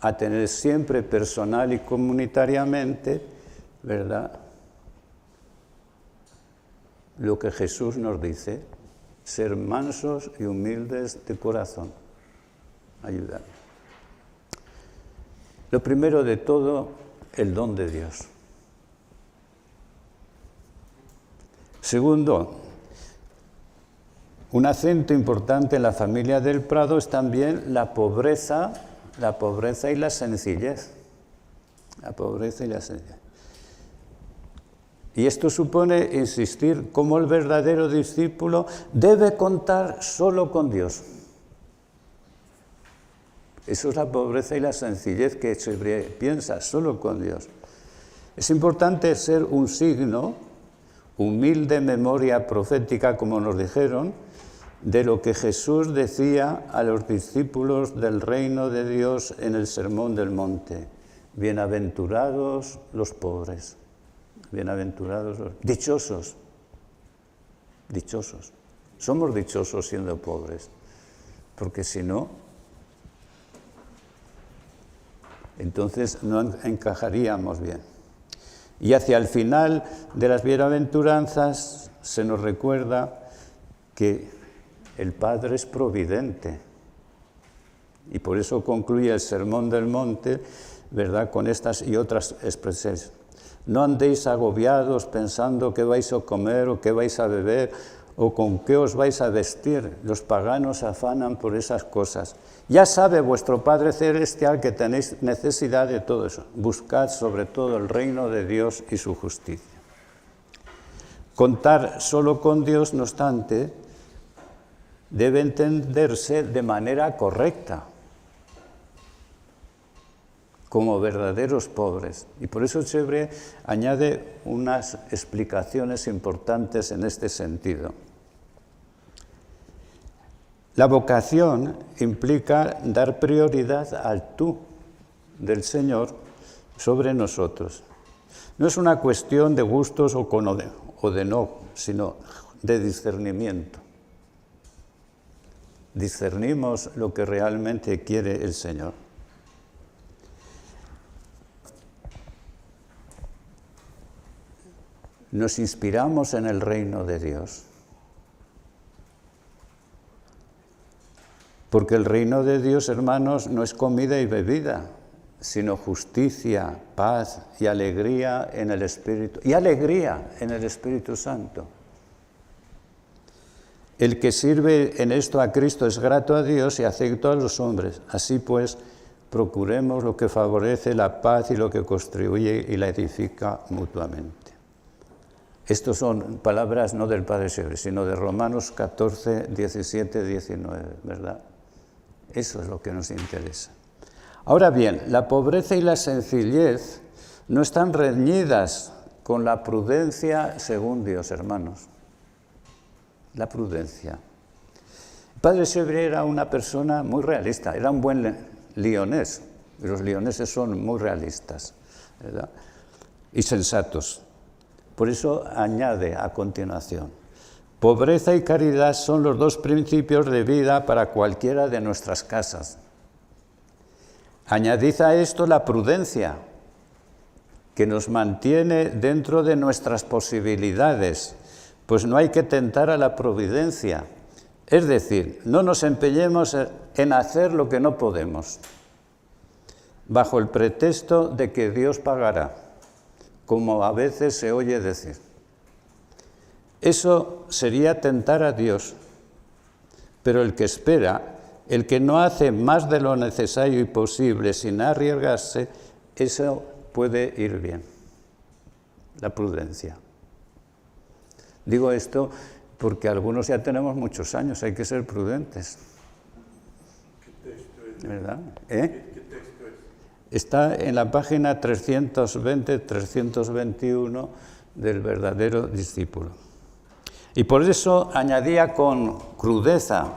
a tener siempre personal y comunitariamente, ¿verdad?, lo que Jesús nos dice, ser mansos y humildes de corazón. Ayudar. Lo primero de todo, el don de Dios. Segundo, un acento importante en la familia del Prado es también la pobreza y la sencillez. La pobreza y la sencillez. Y esto supone insistir cómo el verdadero discípulo debe contar solo con Dios. Eso es la pobreza y la sencillez que se piensa, solo con Dios. Es importante ser un signo, humilde memoria profética, como nos dijeron, de lo que Jesús decía a los discípulos del reino de Dios en el Sermón del Monte. Bienaventurados los pobres, bienaventurados los... Dichosos, dichosos. Somos dichosos siendo pobres, porque si no, entonces no encajaríamos bien. Y hacia el final de las bienaventuranzas se nos recuerda que el Padre es providente. Y por eso concluye el Sermón del Monte, ¿verdad?, con estas y otras expresiones. No andéis agobiados pensando qué vais a comer o qué vais a beber o con qué os vais a vestir. Los paganos afanan por esas cosas. Ya sabe vuestro Padre Celestial que tenéis necesidad de todo eso. Buscad sobre todo el reino de Dios y su justicia. Contar solo con Dios, no obstante, debe entenderse de manera correcta, como verdaderos pobres. Y por eso Chebre añade unas explicaciones importantes en este sentido. La vocación implica dar prioridad al tú del Señor sobre nosotros. No es una cuestión de gustos o de no, sino de discernimiento. Discernimos lo que realmente quiere el Señor. Nos inspiramos en el reino de Dios. Porque el reino de Dios, hermanos, no es comida y bebida, sino justicia, paz y alegría en el Espíritu. Y alegría en el Espíritu Santo. El que sirve en esto a Cristo es grato a Dios y acepto a los hombres. Así pues, procuremos lo que favorece la paz y lo que construye y la edifica mutuamente. Estas son palabras no del Padre Chebre, sino de Romanos 14, 17, 19, ¿verdad? Eso es lo que nos interesa. Ahora bien, la pobreza y la sencillez no están reñidas con la prudencia según Dios, hermanos. La prudencia. El Padre Chebre era una persona muy realista, era un buen lionés. Los lioneses son muy realistas, ¿verdad?, y sensatos. Por eso añade a continuación: pobreza y caridad son los dos principios de vida para cualquiera de nuestras casas. Añadid a esto la prudencia, que nos mantiene dentro de nuestras posibilidades, pues no hay que tentar a la providencia. Es decir, no nos empeñemos en hacer lo que no podemos, bajo el pretexto de que Dios pagará, como a veces se oye decir. Eso sería tentar a Dios, pero el que espera, el que no hace más de lo necesario y posible sin arriesgarse, eso puede ir bien. La prudencia. Digo esto porque algunos ya tenemos muchos años, hay que ser prudentes. ¿Qué texto es? ¿Verdad? ¿Qué texto es? Está en la página 320-321 del verdadero discípulo. Y por eso añadía con crudeza,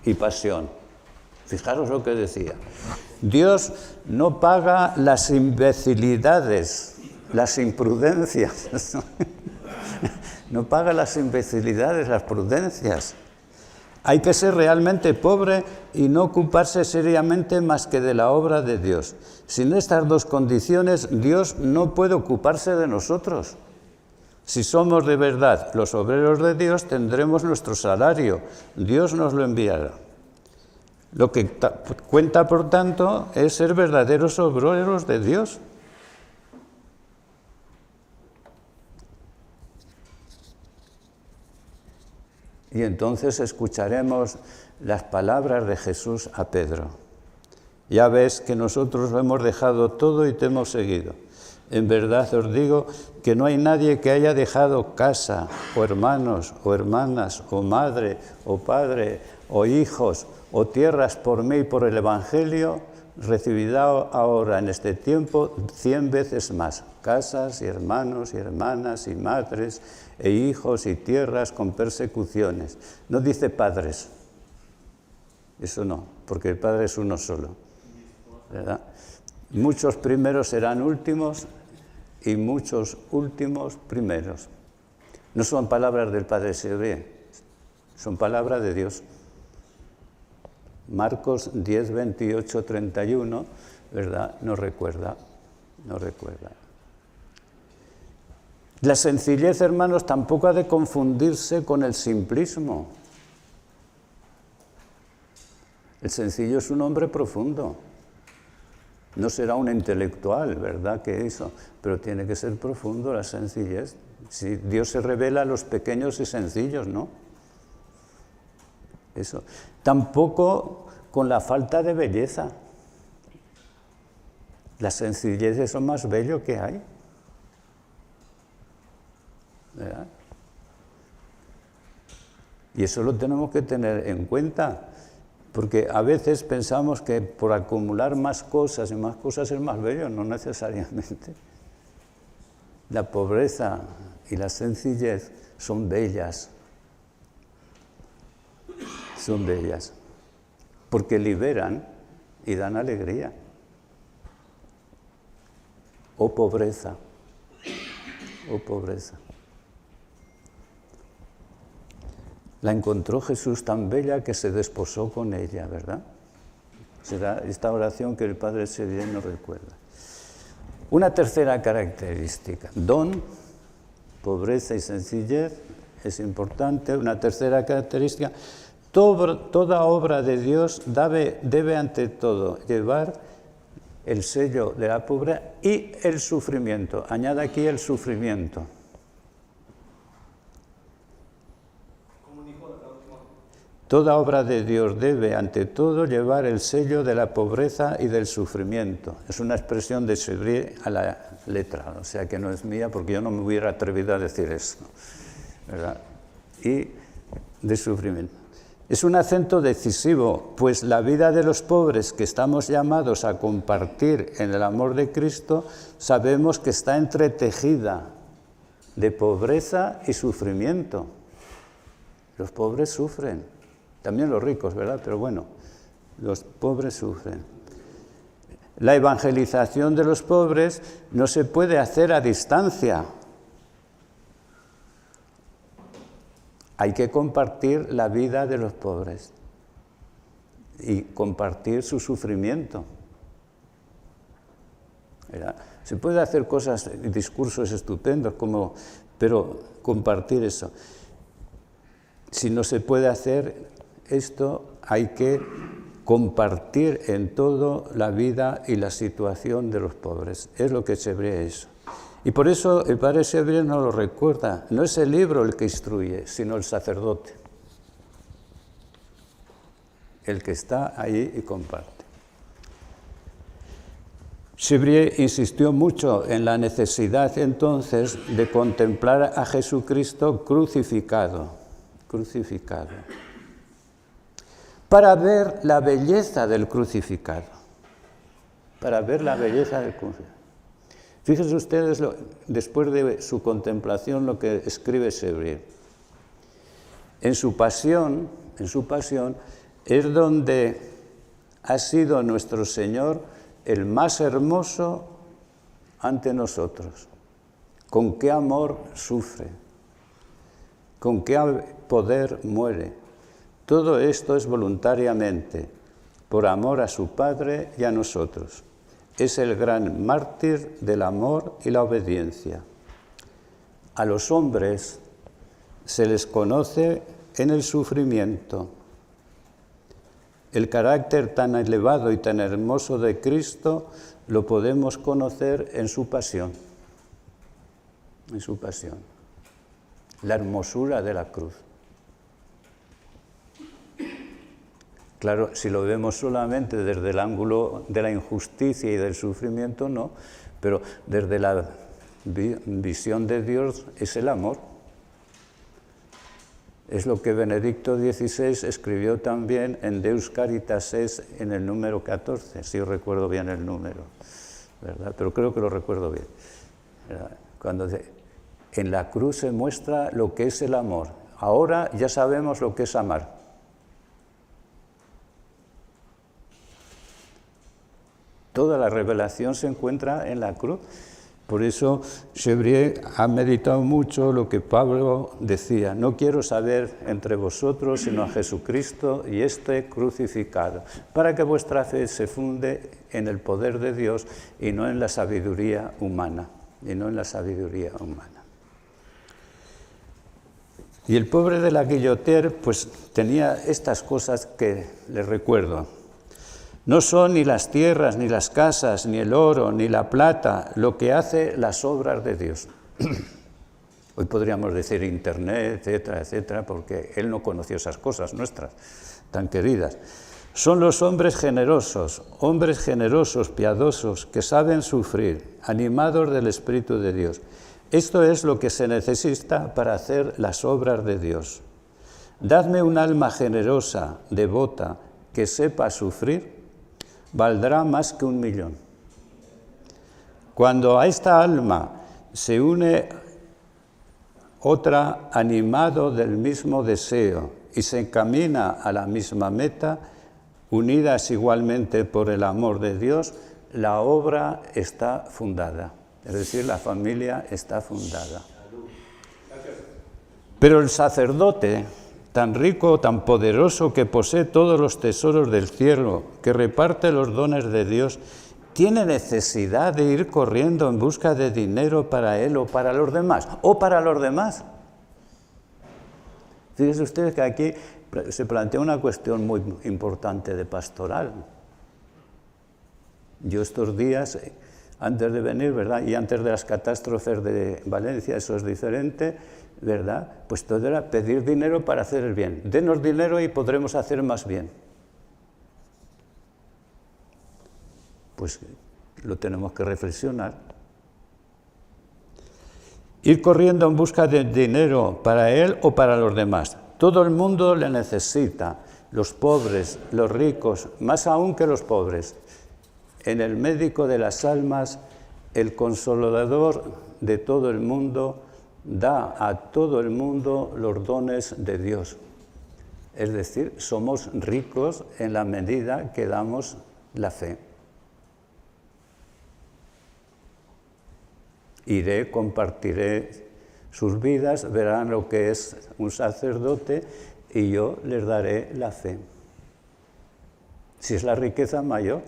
y pasión. Fijaros lo que decía. Dios no paga las imbecilidades, las imprudencias. No paga las imbecilidades, las prudencias. Hay que ser realmente pobre y no ocuparse seriamente más que de la obra de Dios. Sin estas dos condiciones, Dios no puede ocuparse de nosotros. Si somos de verdad los obreros de Dios, tendremos nuestro salario. Dios nos lo enviará. Lo que cuenta, por tanto, es ser verdaderos obreros de Dios. Y entonces escucharemos las palabras de Jesús a Pedro. Ya ves que nosotros lo hemos dejado todo y te hemos seguido. En verdad os digo que no hay nadie que haya dejado casa, o hermanos, o hermanas, o madre, o padre, o hijos, o tierras por mí y por el Evangelio, recibirá ahora en este tiempo 100 veces más. Casas y hermanos y hermanas y madres e hijos y tierras con persecuciones. No dice padres. Eso no, porque el Padre es uno solo, ¿verdad? Muchos primeros serán últimos y muchos últimos primeros. No son palabras del Padre Sebré, son palabras de Dios. Marcos 10, 28, 31, ¿verdad? Nos recuerda. La sencillez, hermanos, tampoco ha de confundirse con el simplismo. El sencillo es un hombre profundo. No será un intelectual, ¿verdad? Que eso, pero tiene que ser profundo la sencillez. Si Dios se revela a los pequeños y sencillos, ¿no? Eso. Tampoco con la falta de belleza. La sencillez es lo más bello que hay, ¿verdad? Y eso lo tenemos que tener en cuenta, porque a veces pensamos que por acumular más cosas y más cosas es más bello, no necesariamente. La pobreza y la sencillez son bellas, porque liberan y dan alegría. O pobreza. La encontró Jesús tan bella que se desposó con ella, ¿verdad? Será esta oración que el Padre Sebré nos recuerda. Una tercera característica, don, pobreza y sencillez, es importante. Una tercera característica, toda obra de Dios debe ante todo llevar el sello de la pobreza y el sufrimiento. Añade aquí el sufrimiento. Toda obra de Dios debe, ante todo, llevar el sello de la pobreza y del sufrimiento. Es una expresión de Sebré a la letra, o sea que no es mía, porque yo no me hubiera atrevido a decir eso, ¿verdad? Y de sufrimiento. Es un acento decisivo, pues la vida de los pobres que estamos llamados a compartir en el amor de Cristo, sabemos que está entretejida de pobreza y sufrimiento. Los pobres sufren, también los ricos, ¿verdad? Pero bueno, los pobres sufren. La evangelización de los pobres no se puede hacer a distancia. Hay que compartir la vida de los pobres y compartir su sufrimiento, ¿verdad? Se puede hacer cosas y discursos estupendos, pero compartir eso. Si no se puede hacer esto, hay que compartir en todo la vida y la situación de los pobres. Es lo que Sebré es. Y por eso el Padre Sebré nos lo recuerda. No es el libro el que instruye, sino el sacerdote, el que está ahí y comparte. Sebré insistió mucho en la necesidad entonces de contemplar a Jesucristo crucificado, para ver la belleza del crucificado, Fíjense ustedes, después de su contemplación, lo que escribe Sebré. En su pasión, es donde ha sido nuestro Señor el más hermoso ante nosotros. Con qué amor sufre, con qué poder muere. Todo esto es voluntariamente, por amor a su Padre y a nosotros. Es el gran mártir del amor y la obediencia. A los hombres se les conoce en el sufrimiento. El carácter tan elevado y tan hermoso de Cristo lo podemos conocer en su pasión. En su pasión. La hermosura de la cruz. Claro, si lo vemos solamente desde el ángulo de la injusticia y del sufrimiento, no, pero desde la visión de Dios es el amor. Es lo que Benedicto XVI escribió también en Deus Caritas Es en el número 14, si recuerdo bien el número, ¿verdad? Pero creo que lo recuerdo bien, ¿verdad? Cuando en la cruz se muestra lo que es el amor. Ahora ya sabemos lo que es amar. Toda la revelación se encuentra en la cruz. Por eso Chevrier ha meditado mucho lo que Pablo decía: no quiero saber entre vosotros sino a Jesucristo y este crucificado, para que vuestra fe se funde en el poder de Dios y no en la sabiduría humana. Y el pobre de la Guillotière pues tenía estas cosas que le recuerdo. No son ni las tierras, ni las casas, ni el oro, ni la plata lo que hace las obras de Dios. Hoy podríamos decir Internet, etcétera, etcétera, porque él no conoció esas cosas nuestras, tan queridas. Son los hombres generosos, piadosos, que saben sufrir, animados del Espíritu de Dios. Esto es lo que se necesita para hacer las obras de Dios. Dadme un alma generosa, devota, que sepa sufrir, valdrá más que 1.000.000. Cuando a esta alma se une otra animado del mismo deseo y se encamina a la misma meta, unidas igualmente por el amor de Dios, la obra está fundada. Es decir, la familia está fundada. Pero el sacerdote, tan rico, tan poderoso, que posee todos los tesoros del cielo, que reparte los dones de Dios, ¿tiene necesidad de ir corriendo en busca de dinero para él o para los demás? ¿O para los demás? Fíjense ustedes que aquí se plantea una cuestión muy importante de pastoral. Yo estos días, antes de venir, ¿verdad?, y antes de las catástrofes de Valencia, eso es diferente, ¿verdad?, pues todo era pedir dinero para hacer el bien. Denos dinero y podremos hacer más bien. Pues lo tenemos que reflexionar. Ir corriendo en busca de dinero para él o para los demás. Todo el mundo le necesita, los pobres, los ricos, más aún que los pobres. En el médico de las almas, el consolador de todo el mundo, da a todo el mundo los dones de Dios. Es decir, somos ricos en la medida que damos la fe. Iré, compartiré sus vidas, verán lo que es un sacerdote y yo les daré la fe. Si es la riqueza mayor.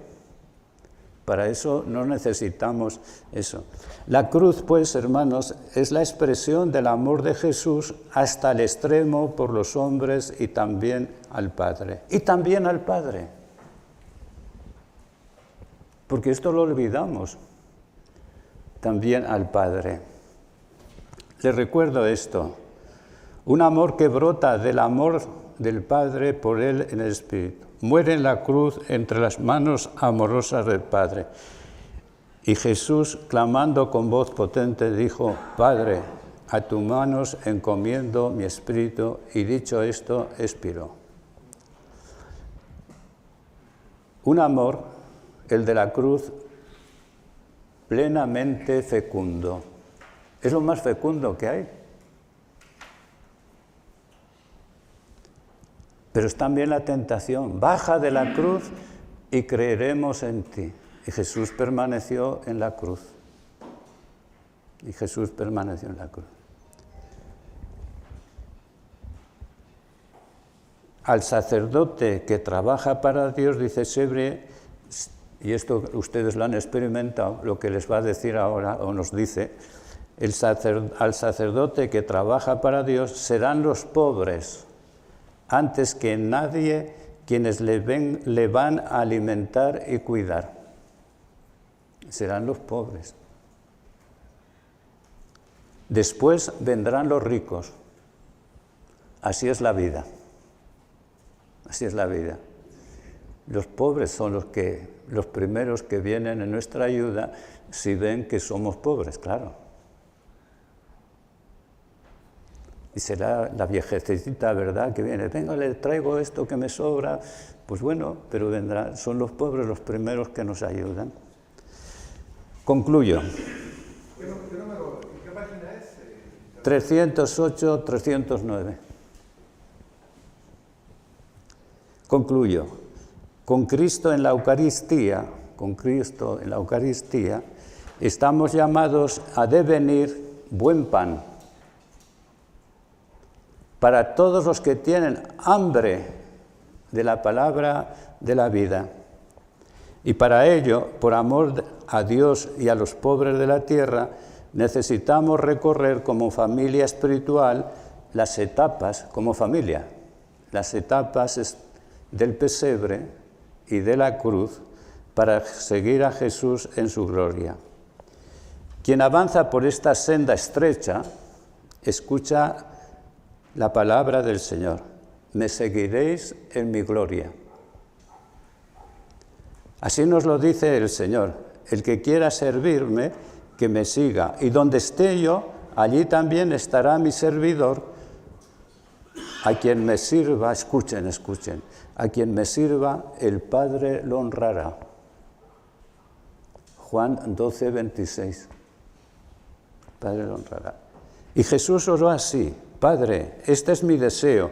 Para eso no necesitamos eso. La cruz, pues, hermanos, es la expresión del amor de Jesús hasta el extremo por los hombres y también al Padre. Y también al Padre. Porque esto lo olvidamos. También al Padre. Les recuerdo esto. Un amor que brota del amor del Padre por Él en el Espíritu. Muere en la cruz entre las manos amorosas del Padre. Y Jesús, clamando con voz potente, dijo: Padre, a tus manos encomiendo mi espíritu, y dicho esto, expiró. Un amor, el de la cruz, plenamente fecundo. Es lo más fecundo que hay. Pero es también la tentación. Baja de la cruz y creeremos en ti. Y Jesús permaneció en la cruz. Y Jesús permaneció en la cruz. Al sacerdote que trabaja para Dios, dice Sebre, y esto ustedes lo han experimentado, lo que les va a decir ahora, o nos dice, al sacerdote que trabaja para Dios serán los pobres, antes que nadie, quienes le van a alimentar y cuidar. Serán los pobres. Después vendrán los ricos. Así es la vida. Así es la vida. Los pobres son los primeros que vienen en nuestra ayuda si ven que somos pobres, claro. Y será la viejecita, ¿verdad?, que viene, venga, le traigo esto que me sobra. Pues bueno, pero vendrá, son los pobres los primeros que nos ayudan. Concluyo. ¿Qué número, qué página es? 308, 309. Concluyo. Con Cristo en la Eucaristía, estamos llamados a devenir buen pan para todos los que tienen hambre de la palabra de la vida. Y para ello, por amor a Dios y a los pobres de la tierra, necesitamos recorrer como familia espiritual las etapas, como familia, las etapas del pesebre y de la cruz para seguir a Jesús en su gloria. Quien avanza por esta senda estrecha, escucha la palabra del Señor. Me seguiréis en mi gloria. Así nos lo dice el Señor. El que quiera servirme, que me siga. Y donde esté yo, allí también estará mi servidor. A quien me sirva, escuchen, a quien me sirva, el Padre lo honrará. Juan 12, 26. El Padre lo honrará. Y Jesús oró así: Padre, este es mi deseo,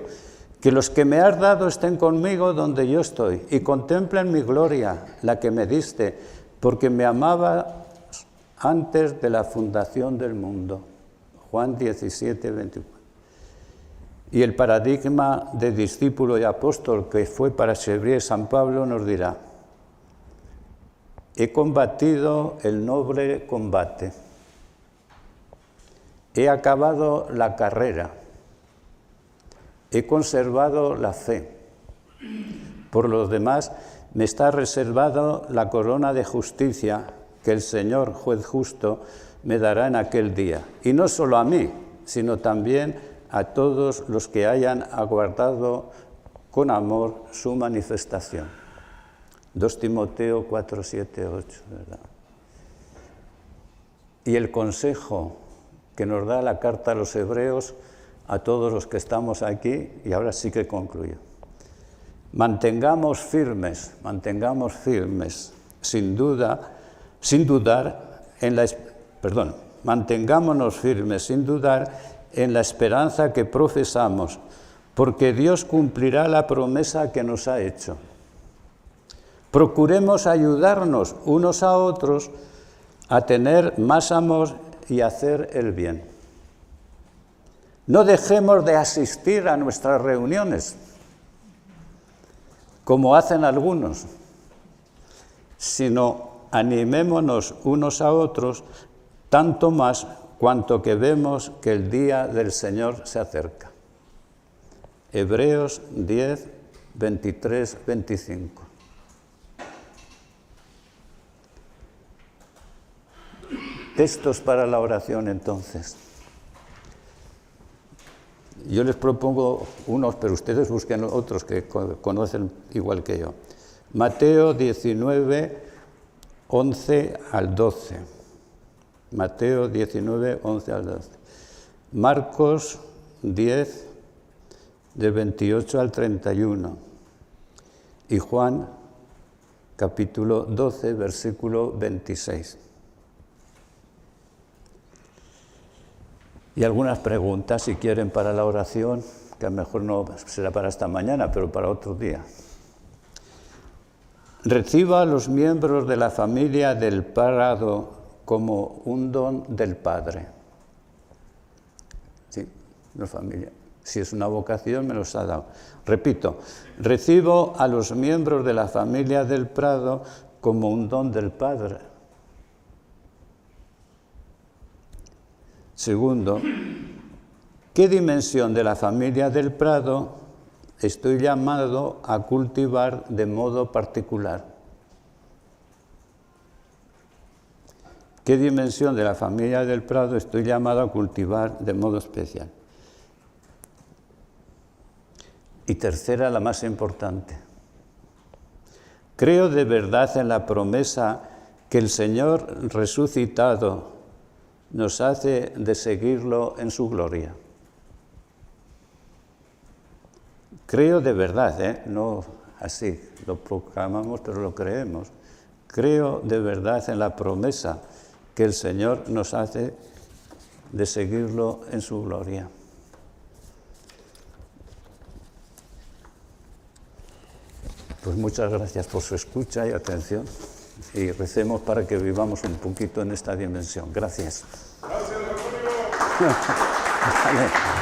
que los que me has dado estén conmigo donde yo estoy y contemplen mi gloria, la que me diste, porque me amaba antes de la fundación del mundo. Juan 17, 24. Y el paradigma de discípulo y apóstol que fue para Sebre San Pablo nos dirá: he combatido el noble combate, he acabado la carrera, he conservado la fe. Por los demás, me está reservado la corona de justicia que el Señor, juez justo, me dará en aquel día. Y no solo a mí, sino también a todos los que hayan aguardado con amor su manifestación. 2 Timoteo 4, 7, 8, ¿verdad? Y el consejo que nos da la carta a los hebreos a todos los que estamos aquí, y ahora sí que concluyo. Mantengámonos firmes, mantengámonos firmes sin dudar en la esperanza que profesamos, porque Dios cumplirá la promesa que nos ha hecho. Procuremos ayudarnos unos a otros a tener más amor y hacer el bien. No dejemos de asistir a nuestras reuniones, como hacen algunos, sino animémonos unos a otros, tanto más cuanto que vemos que el día del Señor se acerca. Hebreos 10, 23, 25. Textos para la oración, entonces. Yo les propongo unos, pero ustedes busquen otros que conocen igual que yo. Mateo 19, 11 al 12. Mateo 19, 11 al 12. Marcos 10, de 28 al 31. Y Juan, capítulo 12, versículo 26. Y algunas preguntas, si quieren, para la oración, que a lo mejor no será para esta mañana, pero para otro día. Reciba a los miembros de la familia del Prado como un don del Padre. Sí, la familia. Si es una vocación, me los ha dado. Repito, recibo a los miembros de la familia del Prado como un don del Padre. Segundo, ¿qué dimensión de la familia del Prado estoy llamado a cultivar de modo particular? ¿Qué dimensión de la familia del Prado estoy llamado a cultivar de modo especial? Y tercera, la más importante. Creo de verdad en la promesa que el Señor resucitado nos hace de seguirlo en su gloria. Creo de verdad, no así, lo proclamamos pero lo creemos. Creo de verdad en la promesa que el Señor nos hace de seguirlo en su gloria. Pues muchas gracias por su escucha y atención y recemos para que vivamos un poquito en esta dimensión. Gracias. Gracias, Antonio. Vale.